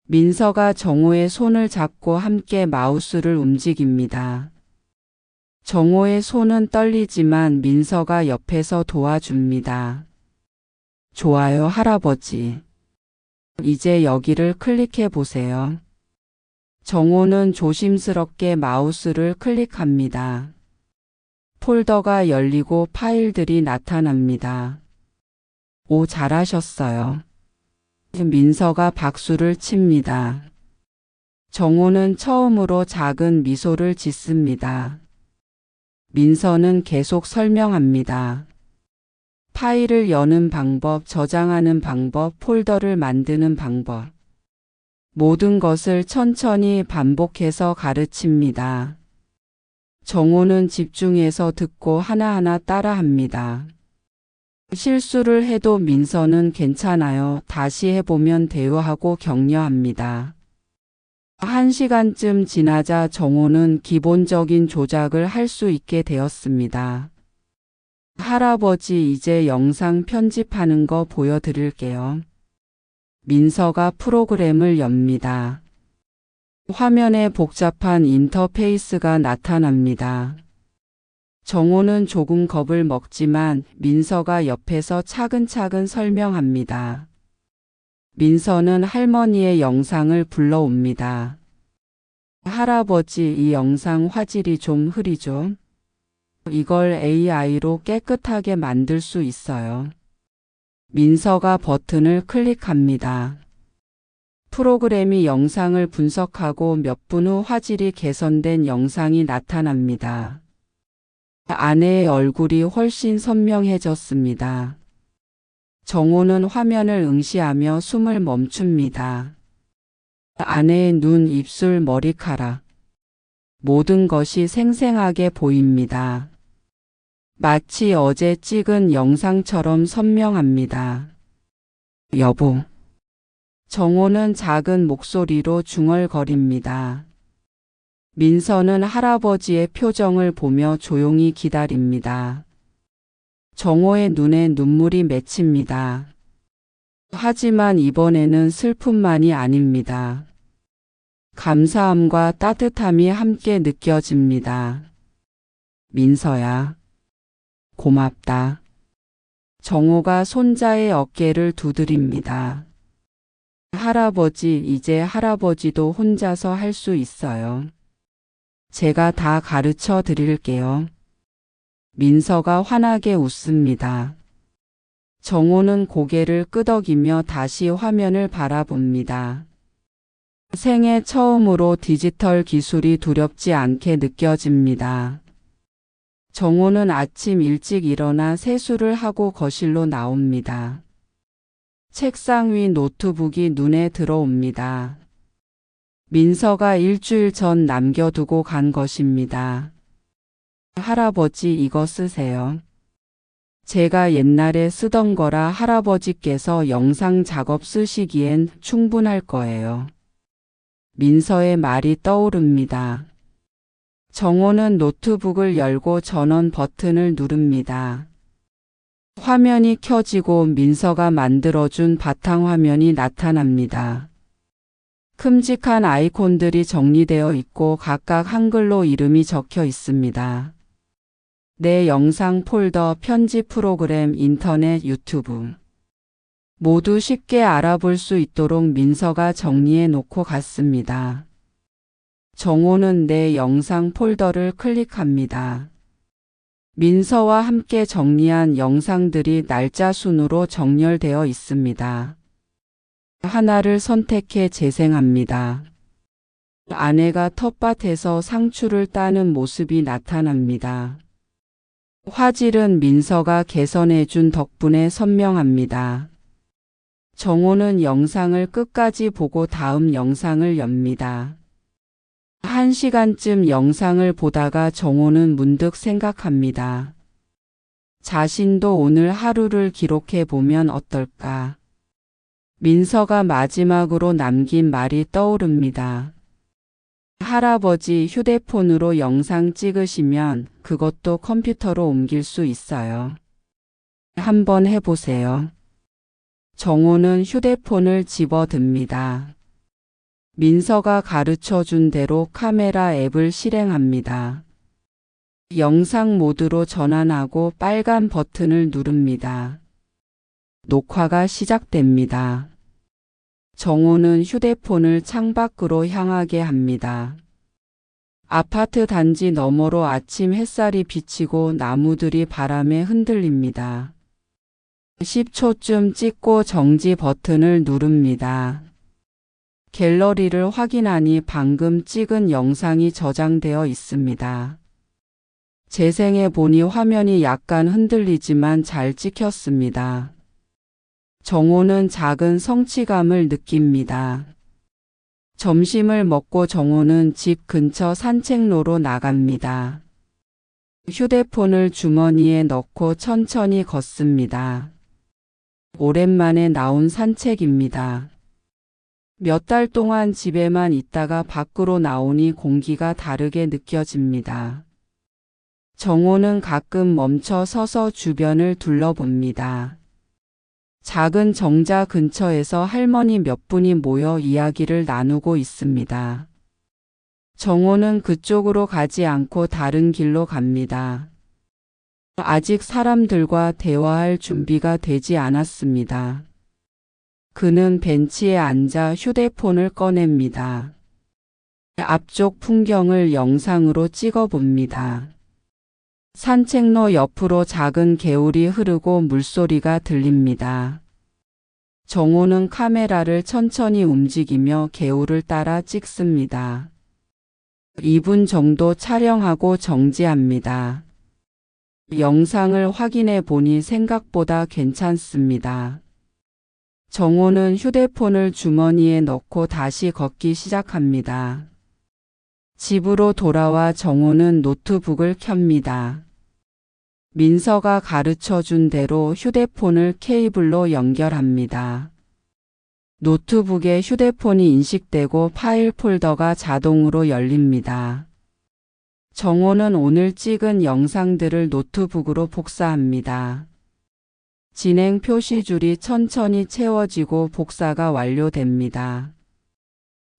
민서가 정호의 손을 잡고 함께 마우스를 움직입니다. 정호의 손은 떨리지만 민서가 옆에서 도와줍니다. 좋아요, 할아버지. 이제 여기를 클릭해 보세요. 정호는 조심스럽게 마우스를 클릭합니다. 폴더가 열리고 파일들이 나타납니다. 오, 잘하셨어요. 민서가 박수를 칩니다. 정호는 처음으로 작은 미소를 짓습니다. 민서는 계속 설명합니다. 파일을 여는 방법, 저장하는 방법, 폴더를 만드는 방법. 모든 것을 천천히 반복해서 가르칩니다. 정호는 집중해서 듣고 하나하나 따라합니다. 실수를 해도 민서는 괜찮아요. 다시 해보면 돼요 하고 격려합니다. 1시간쯤 지나자 정호는 기본적인 조작을 할 수 있게 되었습니다. 할아버지, 이제 영상 편집하는 거 보여드릴게요. 민서가 프로그램을 엽니다. 화면에 복잡한 인터페이스가 나타납니다. 정호는 조금 겁을 먹지만 민서가 옆에서 차근차근 설명합니다. 민서는 할머니의 영상을 불러옵니다. 할아버지, 이 영상 화질이 좀 흐리죠? 이걸 AI로 깨끗하게 만들 수 있어요. 민서가 버튼을 클릭합니다. 프로그램이 영상을 분석하고 몇 분 후 화질이 개선된 영상이 나타납니다. 아내의 얼굴이 훨씬 선명해졌습니다. 정호는 화면을 응시하며 숨을 멈춥니다. 아내의 눈, 입술, 머리카락. 모든 것이 생생하게 보입니다. 마치 어제 찍은 영상처럼 선명합니다. 여보. 정호는 작은 목소리로 중얼거립니다. 민서는 할아버지의 표정을 보며 조용히 기다립니다. 정호의 눈에 눈물이 맺힙니다. 하지만 이번에는 슬픔만이 아닙니다. 감사함과 따뜻함이 함께 느껴집니다. 민서야, 고맙다. 정호가 손자의 어깨를 두드립니다. 할아버지, 이제 할아버지도 혼자서 할 수 있어요. 제가 다 가르쳐 드릴게요. 민서가 환하게 웃습니다. 정호는 고개를 끄덕이며 다시 화면을 바라봅니다. 생애 처음으로 디지털 기술이 두렵지 않게 느껴집니다. 정호는 아침 일찍 일어나 세수를 하고 거실로 나옵니다. 책상 위 노트북이 눈에 들어옵니다. 민서가 일주일 전 남겨두고 간 것입니다. 할아버지, 이거 쓰세요. 제가 옛날에 쓰던 거라 할아버지께서 영상 작업 쓰시기엔 충분할 거예요. 민서의 말이 떠오릅니다. 정호는 노트북을 열고 전원 버튼을 누릅니다. 화면이 켜지고 민서가 만들어준 바탕화면이 나타납니다. 큼직한 아이콘들이 정리되어 있고 각각 한글로 이름이 적혀 있습니다. 내 영상 폴더, 편집 프로그램, 인터넷, 유튜브. 모두 쉽게 알아볼 수 있도록 민서가 정리해 놓고 갔습니다. 정호는 내 영상 폴더를 클릭합니다. 민서와 함께 정리한 영상들이 날짜 순으로 정렬되어 있습니다. 하나를 선택해 재생합니다. 아내가 텃밭에서 상추를 따는 모습이 나타납니다. 화질은 민서가 개선해준 덕분에 선명합니다. 정호는 영상을 끝까지 보고 다음 영상을 엽니다. 1시간쯤 영상을 보다가 정호는 문득 생각합니다. 자신도 오늘 하루를 기록해 보면 어떨까? 민서가 마지막으로 남긴 말이 떠오릅니다. 할아버지, 휴대폰으로 영상 찍으시면 그것도 컴퓨터로 옮길 수 있어요. 한번 해보세요. 정호는 휴대폰을 집어듭니다. 민서가 가르쳐준 대로 카메라 앱을 실행합니다. 영상 모드로 전환하고 빨간 버튼을 누릅니다. 녹화가 시작됩니다. 정호는 휴대폰을 창밖으로 향하게 합니다. 아파트 단지 너머로 아침 햇살이 비치고 나무들이 바람에 흔들립니다. 10초쯤 찍고 정지 버튼을 누릅니다. 갤러리를 확인하니 방금 찍은 영상이 저장되어 있습니다. 재생해 보니 화면이 약간 흔들리지만 잘 찍혔습니다. 정호는 작은 성취감을 느낍니다. 점심을 먹고 정호는 집 근처 산책로로 나갑니다. 휴대폰을 주머니에 넣고 천천히 걷습니다. 오랜만에 나온 산책입니다. 몇 달 동안 집에만 있다가 밖으로 나오니 공기가 다르게 느껴집니다. 정호는 가끔 멈춰 서서 주변을 둘러봅니다. 작은 정자 근처에서 할머니 몇 분이 모여 이야기를 나누고 있습니다. 정호는 그쪽으로 가지 않고 다른 길로 갑니다. 아직 사람들과 대화할 준비가 되지 않았습니다. 그는 벤치에 앉아 휴대폰을 꺼냅니다. 앞쪽 풍경을 영상으로 찍어봅니다. 산책로 옆으로 작은 개울이 흐르고 물소리가 들립니다. 정호는 카메라를 천천히 움직이며 개울을 따라 찍습니다. 2분 정도 촬영하고 정지합니다. 영상을 확인해 보니 생각보다 괜찮습니다. 정호는 휴대폰을 주머니에 넣고 다시 걷기 시작합니다. 집으로 돌아와 정호는 노트북을 켭니다. 민서가 가르쳐준 대로 휴대폰을 케이블로 연결합니다. 노트북에 휴대폰이 인식되고 파일 폴더가 자동으로 열립니다. 정호는 오늘 찍은 영상들을 노트북으로 복사합니다. 진행 표시줄이 천천히 채워지고 복사가 완료됩니다.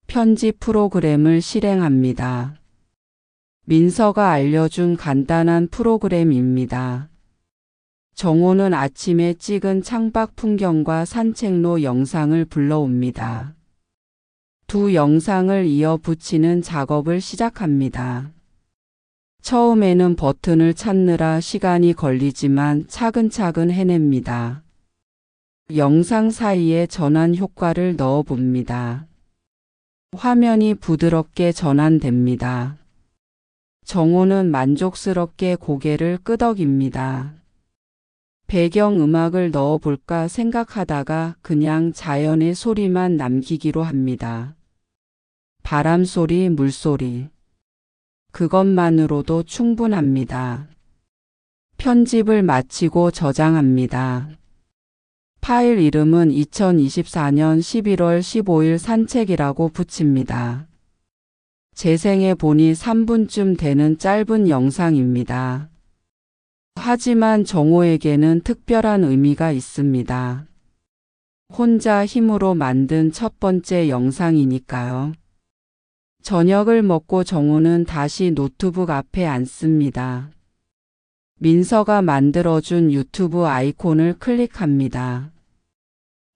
편집 프로그램을 실행합니다. 민서가 알려준 간단한 프로그램입니다. 정호는 아침에 찍은 창밖 풍경과 산책로 영상을 불러옵니다. 두 영상을 이어 붙이는 작업을 시작합니다. 처음에는 버튼을 찾느라 시간이 걸리지만 차근차근 해냅니다. 영상 사이에 전환 효과를 넣어 봅니다. 화면이 부드럽게 전환됩니다. 정호는 만족스럽게 고개를 끄덕입니다. 배경 음악을 넣어 볼까 생각하다가 그냥 자연의 소리만 남기기로 합니다. 바람 소리, 물소리. 그것만으로도 충분합니다. 편집을 마치고 저장합니다. 파일 이름은 2024년 11월 15일 산책이라고 붙입니다. 재생해 보니 3분쯤 되는 짧은 영상입니다. 하지만 정호에게는 특별한 의미가 있습니다. 혼자 힘으로 만든 첫 번째 영상이니까요. 저녁을 먹고 정호는 다시 노트북 앞에 앉습니다. 민서가 만들어준 유튜브 아이콘을 클릭합니다.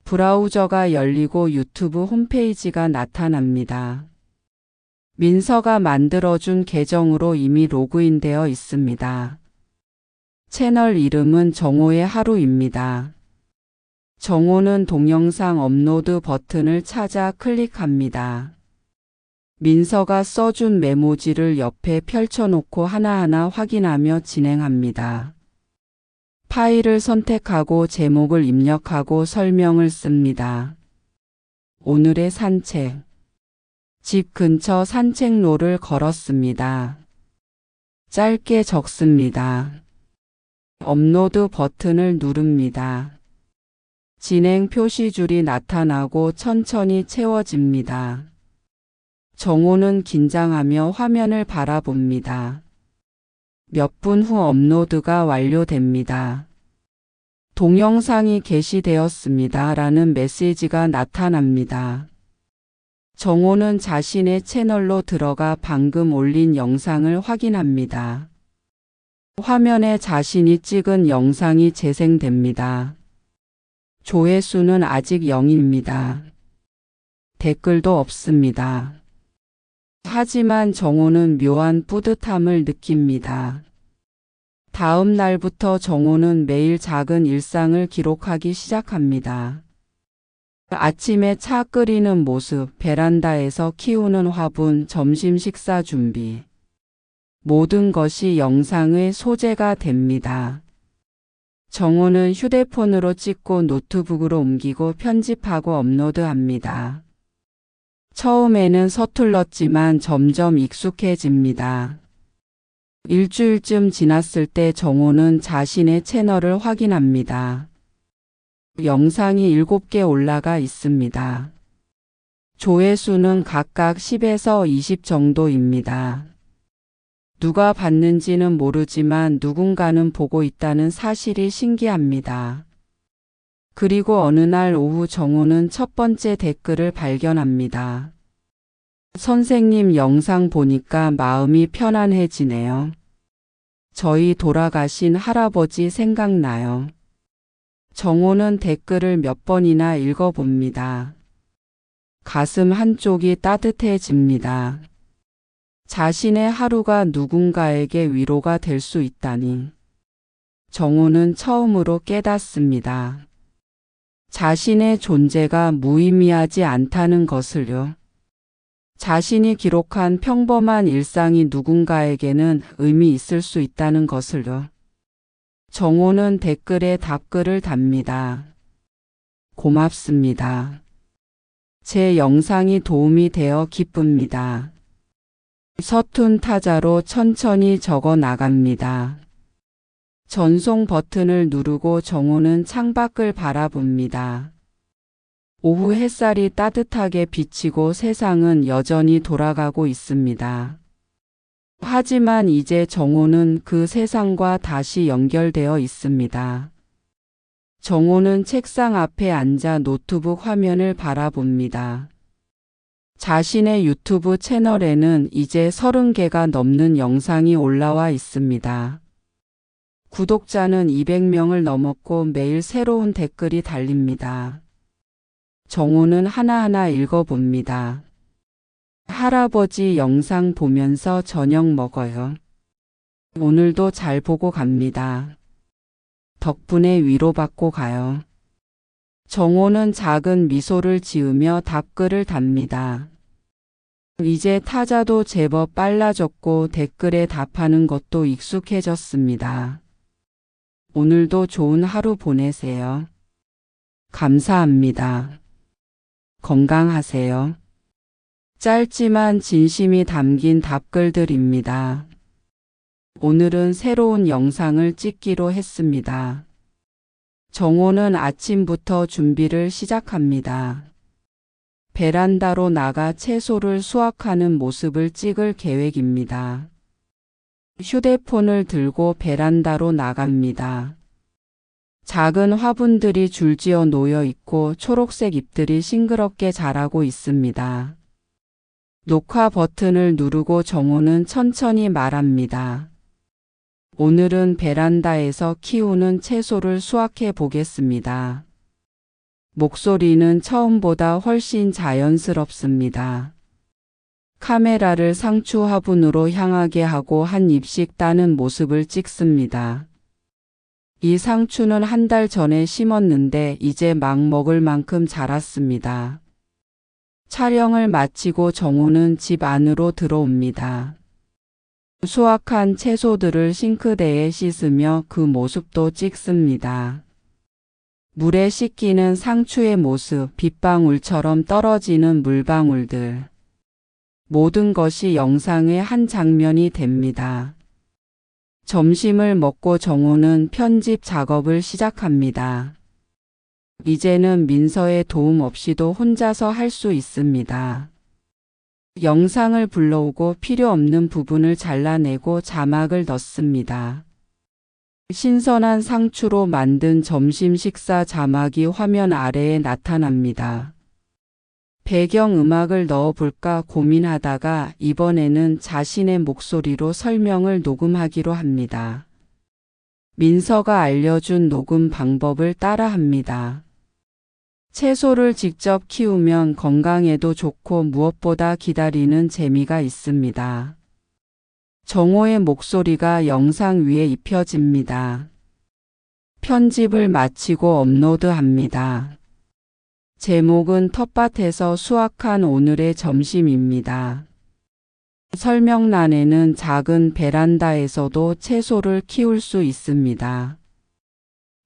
브라우저가 열리고 유튜브 홈페이지가 나타납니다. 민서가 만들어준 계정으로 이미 로그인되어 있습니다. 채널 이름은 정호의 하루입니다. 정호는 동영상 업로드 버튼을 찾아 클릭합니다. 민서가 써준 메모지를 옆에 펼쳐놓고 하나하나 확인하며 진행합니다. 파일을 선택하고 제목을 입력하고 설명을 씁니다. 오늘의 산책. 집 근처 산책로를 걸었습니다. 짧게 적습니다. 업로드 버튼을 누릅니다. 진행 표시줄이 나타나고 천천히 채워집니다. 정호는 긴장하며 화면을 바라봅니다. 몇 분 후 업로드가 완료됩니다. 동영상이 게시되었습니다. 라는 메시지가 나타납니다. 정호는 자신의 채널로 들어가 방금 올린 영상을 확인합니다. 화면에 자신이 찍은 영상이 재생됩니다. 조회수는 아직 0입니다. 댓글도 없습니다. 하지만 정호는 묘한 뿌듯함을 느낍니다. 다음 날부터 정호는 매일 작은 일상을 기록하기 시작합니다. 아침에 차 끓이는 모습, 베란다에서 키우는 화분, 점심 식사 준비. 모든 것이 영상의 소재가 됩니다. 정호는 휴대폰으로 찍고 노트북으로 옮기고 편집하고 업로드합니다. 처음에는 서툴렀지만 점점 익숙해집니다. 일주일쯤 지났을 때 정호는 자신의 채널을 확인합니다. 영상이 7개 올라가 있습니다. 조회수는 각각 10에서 20 정도입니다. 누가 봤는지는 모르지만 누군가는 보고 있다는 사실이 신기합니다. 그리고 어느 날 오후 정호는 첫 번째 댓글을 발견합니다. 선생님 영상 보니까 마음이 편안해지네요. 저희 돌아가신 할아버지 생각나요. 정호는 댓글을 몇 번이나 읽어봅니다. 가슴 한쪽이 따뜻해집니다. 자신의 하루가 누군가에게 위로가 될 수 있다니. 정호는 처음으로 깨닫습니다. 자신의 존재가 무의미하지 않다는 것을요. 자신이 기록한 평범한 일상이 누군가에게는 의미 있을 수 있다는 것을요. 정호는 댓글에 답글을 답니다. 고맙습니다. 제 영상이 도움이 되어 기쁩니다. 서툰 타자로 천천히 적어 나갑니다. 전송 버튼을 누르고 정호는 창밖을 바라봅니다. 오후 햇살이 따뜻하게 비치고 세상은 여전히 돌아가고 있습니다. 하지만 이제 정호는 그 세상과 다시 연결되어 있습니다. 정호는 책상 앞에 앉아 노트북 화면을 바라봅니다. 자신의 유튜브 채널에는 이제 30개가 넘는 영상이 올라와 있습니다. 구독자는 200명을 넘었고 매일 새로운 댓글이 달립니다. 정호는 하나하나 읽어봅니다. 할아버지 영상 보면서 저녁 먹어요. 오늘도 잘 보고 갑니다. 덕분에 위로받고 가요. 정호는 작은 미소를 지으며 답글을 답니다. 이제 타자도 제법 빨라졌고 댓글에 답하는 것도 익숙해졌습니다. 오늘도 좋은 하루 보내세요. 감사합니다. 건강하세요. 짧지만 진심이 담긴 답글들입니다. 오늘은 새로운 영상을 찍기로 했습니다. 정호는 아침부터 준비를 시작합니다. 베란다로 나가 채소를 수확하는 모습을 찍을 계획입니다. 휴대폰을 들고 베란다로 나갑니다. 작은 화분들이 줄지어 놓여 있고 초록색 잎들이 싱그럽게 자라고 있습니다. 녹화 버튼을 누르고 정호는 천천히 말합니다. 오늘은 베란다에서 키우는 채소를 수확해 보겠습니다. 목소리는 처음보다 훨씬 자연스럽습니다. 카메라를 상추 화분으로 향하게 하고 한 입씩 따는 모습을 찍습니다. 이 상추는 한 달 전에 심었는데 이제 막 먹을 만큼 자랐습니다. 촬영을 마치고 정호는 집 안으로 들어옵니다. 수확한 채소들을 싱크대에 씻으며 그 모습도 찍습니다. 물에 씻기는 상추의 모습, 빗방울처럼 떨어지는 물방울들. 모든 것이 영상의 한 장면이 됩니다. 점심을 먹고 정호는 편집 작업을 시작합니다. 이제는 민서의 도움 없이도 혼자서 할 수 있습니다. 영상을 불러오고 필요 없는 부분을 잘라내고 자막을 넣습니다. 신선한 상추로 만든 점심 식사 자막이 화면 아래에 나타납니다. 배경 음악을 넣어볼까 고민하다가 이번에는 자신의 목소리로 설명을 녹음하기로 합니다. 민서가 알려준 녹음 방법을 따라합니다. 채소를 직접 키우면 건강에도 좋고 무엇보다 기다리는 재미가 있습니다. 정호의 목소리가 영상 위에 입혀집니다. 편집을 마치고 업로드합니다. 제목은 텃밭에서 수확한 오늘의 점심입니다. 설명란에는 작은 베란다에서도 채소를 키울 수 있습니다.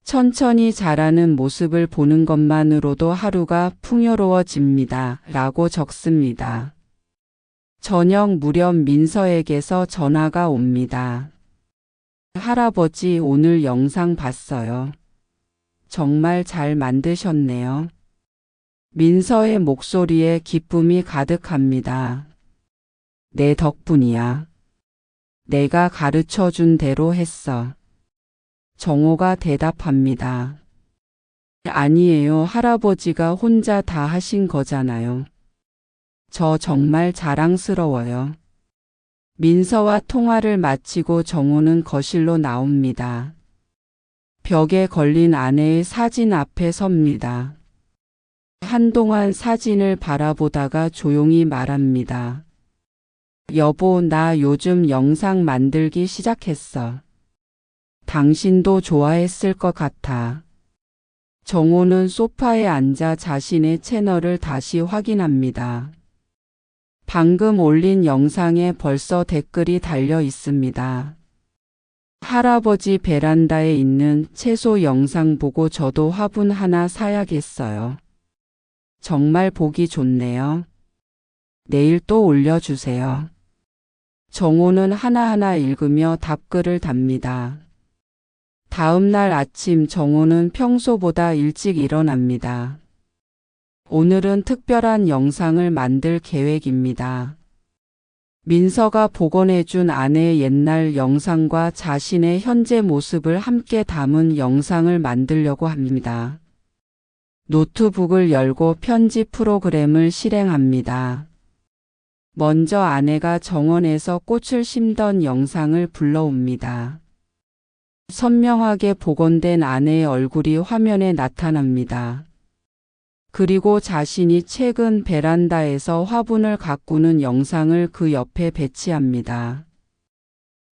천천히 자라는 모습을 보는 것만으로도 하루가 풍요로워집니다. 라고 적습니다. 저녁 무렵 민서에게서 전화가 옵니다. 할아버지, 오늘 영상 봤어요. 정말 잘 만드셨네요. 민서의 목소리에 기쁨이 가득합니다. 내 덕분이야. 내가 가르쳐준 대로 했어. 정호가 대답합니다. 아니에요. 할아버지가 혼자 다 하신 거잖아요. 저 정말 자랑스러워요. 민서와 통화를 마치고 정호는 거실로 나옵니다. 벽에 걸린 아내의 사진 앞에 섭니다. 한동안 사진을 바라보다가 조용히 말합니다. 여보, 나 요즘 영상 만들기 시작했어. 당신도 좋아했을 것 같아. 정호는 소파에 앉아 자신의 채널을 다시 확인합니다. 방금 올린 영상에 벌써 댓글이 달려 있습니다. 할아버지 베란다에 있는 채소 영상 보고 저도 화분 하나 사야겠어요. 정말 보기 좋네요. 내일 또 올려주세요. 정호는 하나하나 읽으며 답글을 답니다. 다음 날 아침 정호는 평소보다 일찍 일어납니다. 오늘은 특별한 영상을 만들 계획입니다. 민서가 복원해준 아내의 옛날 영상과 자신의 현재 모습을 함께 담은 영상을 만들려고 합니다. 노트북을 열고 편집 프로그램을 실행합니다. 먼저 아내가 정원에서 꽃을 심던 영상을 불러옵니다. 선명하게 복원된 아내의 얼굴이 화면에 나타납니다. 그리고 자신이 최근 베란다에서 화분을 가꾸는 영상을 그 옆에 배치합니다.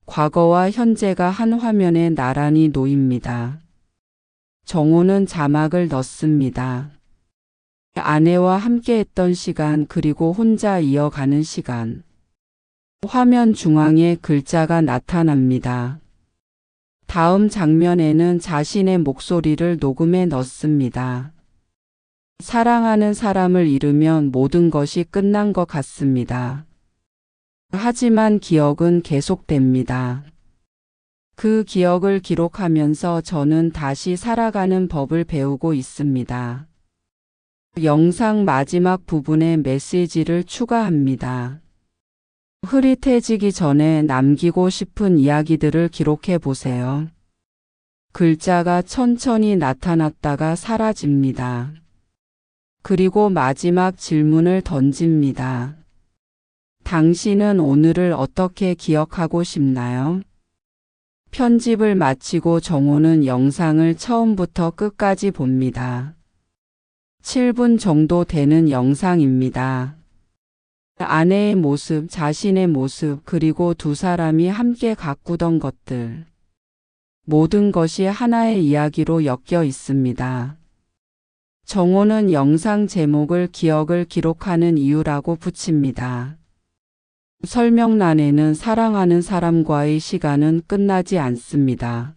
과거와 현재가 한 화면에 나란히 놓입니다. 정호는 자막을 넣습니다. 아내와 함께했던 시간, 그리고 혼자 이어가는 시간. 화면 중앙에 글자가 나타납니다. 다음 장면에는 자신의 목소리를 녹음해 넣습니다. 사랑하는 사람을 잃으면 모든 것이 끝난 것 같습니다. 하지만 기억은 계속됩니다. 그 기억을 기록하면서 저는 다시 살아가는 법을 배우고 있습니다. 영상 마지막 부분에 메시지를 추가합니다. 흐릿해지기 전에 남기고 싶은 이야기들을 기록해 보세요. 글자가 천천히 나타났다가 사라집니다. 그리고 마지막 질문을 던집니다. 당신은 오늘을 어떻게 기억하고 싶나요? 편집을 마치고 정호는 영상을 처음부터 끝까지 봅니다. 7분 정도 되는 영상입니다. 아내의 모습, 자신의 모습, 그리고 두 사람이 함께 가꾸던 것들. 모든 것이 하나의 이야기로 엮여 있습니다. 정호는 영상 제목을 기억을 기록하는 이유라고 붙입니다. 설명란에는 사랑하는 사람과의 시간은 끝나지 않습니다.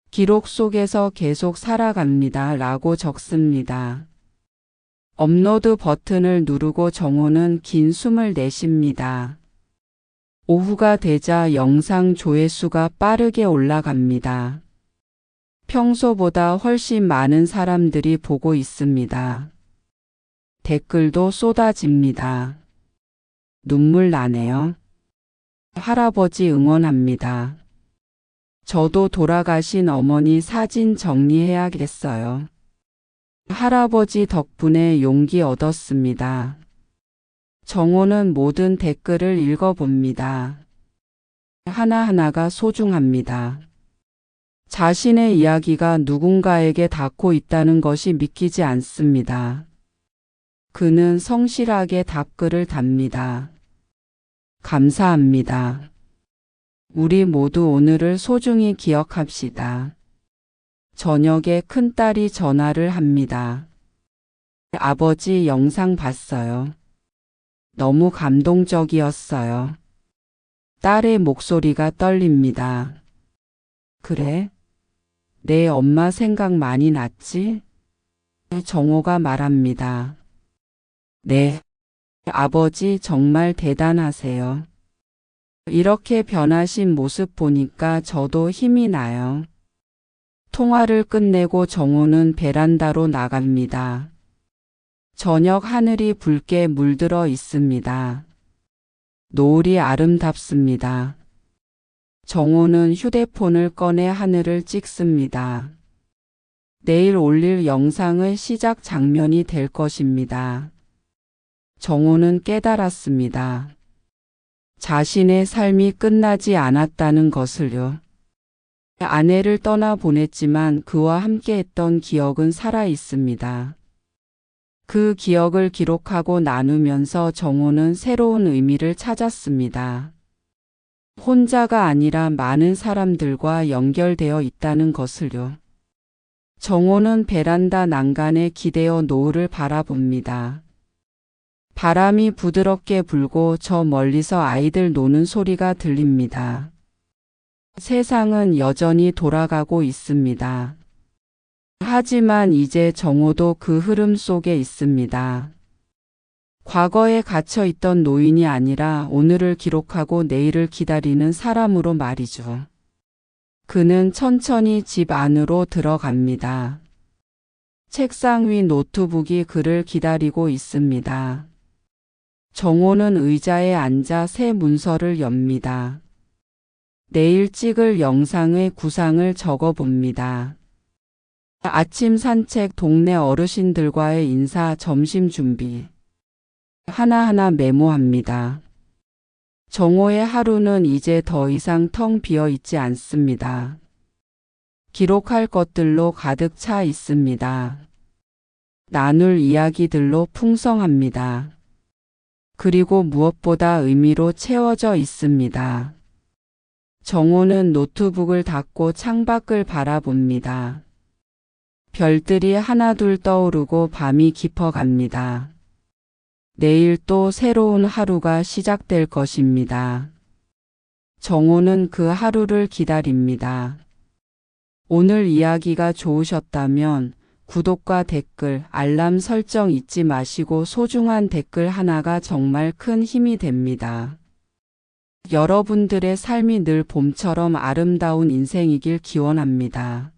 기록 속에서 계속 살아갑니다. 라고 적습니다. 업로드 버튼을 누르고 정호는 긴 숨을 내쉽니다. 오후가 되자 영상 조회수가 빠르게 올라갑니다. 평소보다 훨씬 많은 사람들이 보고 있습니다. 댓글도 쏟아집니다. 눈물 나네요. 할아버지 응원합니다. 저도 돌아가신 어머니 사진 정리해야겠어요. 할아버지 덕분에 용기 얻었습니다. 정호는 모든 댓글을 읽어봅니다. 하나하나가 소중합니다. 자신의 이야기가 누군가에게 닿고 있다는 것이 믿기지 않습니다. 그는 성실하게 답글을 답니다. 감사합니다. 우리 모두 오늘을 소중히 기억합시다. 저녁에 큰딸이 전화를 합니다. 아버지 영상 봤어요. 너무 감동적이었어요. 딸의 목소리가 떨립니다. 그래? 내 엄마 생각 많이 났지? 정호가 말합니다. 네. 아버지 정말 대단하세요. 이렇게 변하신 모습 보니까 저도 힘이 나요. 통화를 끝내고 정호는 베란다로 나갑니다. 저녁 하늘이 붉게 물들어 있습니다. 노을이 아름답습니다. 정호는 휴대폰을 꺼내 하늘을 찍습니다. 내일 올릴 영상의 시작 장면이 될 것입니다. 정호는 깨달았습니다. 자신의 삶이 끝나지 않았다는 것을요. 아내를 떠나 보냈지만 그와 함께했던 기억은 살아 있습니다. 그 기억을 기록하고 나누면서 정호는 새로운 의미를 찾았습니다. 혼자가 아니라 많은 사람들과 연결되어 있다는 것을요. 정호는 베란다 난간에 기대어 노을을 바라봅니다. 바람이 부드럽게 불고 저 멀리서 아이들 노는 소리가 들립니다. 세상은 여전히 돌아가고 있습니다. 하지만 이제 정호도 그 흐름 속에 있습니다. 과거에 갇혀 있던 노인이 아니라 오늘을 기록하고 내일을 기다리는 사람으로 말이죠. 그는 천천히 집 안으로 들어갑니다. 책상 위 노트북이 그를 기다리고 있습니다. 정호는 의자에 앉아 새 문서를 엽니다. 내일 찍을 영상의 구상을 적어봅니다. 아침 산책, 동네 어르신들과의 인사, 점심 준비. 하나하나 메모합니다. 정호의 하루는 이제 더 이상 텅 비어 있지 않습니다. 기록할 것들로 가득 차 있습니다. 나눌 이야기들로 풍성합니다. 그리고 무엇보다 의미로 채워져 있습니다. 정호는 노트북을 닫고 창밖을 바라봅니다. 별들이 하나둘 떠오르고 밤이 깊어갑니다. 내일 또 새로운 하루가 시작될 것입니다. 정호는 그 하루를 기다립니다. 오늘 이야기가 좋으셨다면 구독과 댓글, 알람 설정 잊지 마시고 소중한 댓글 하나가 정말 큰 힘이 됩니다. 여러분들의 삶이 늘 봄처럼 아름다운 인생이길 기원합니다.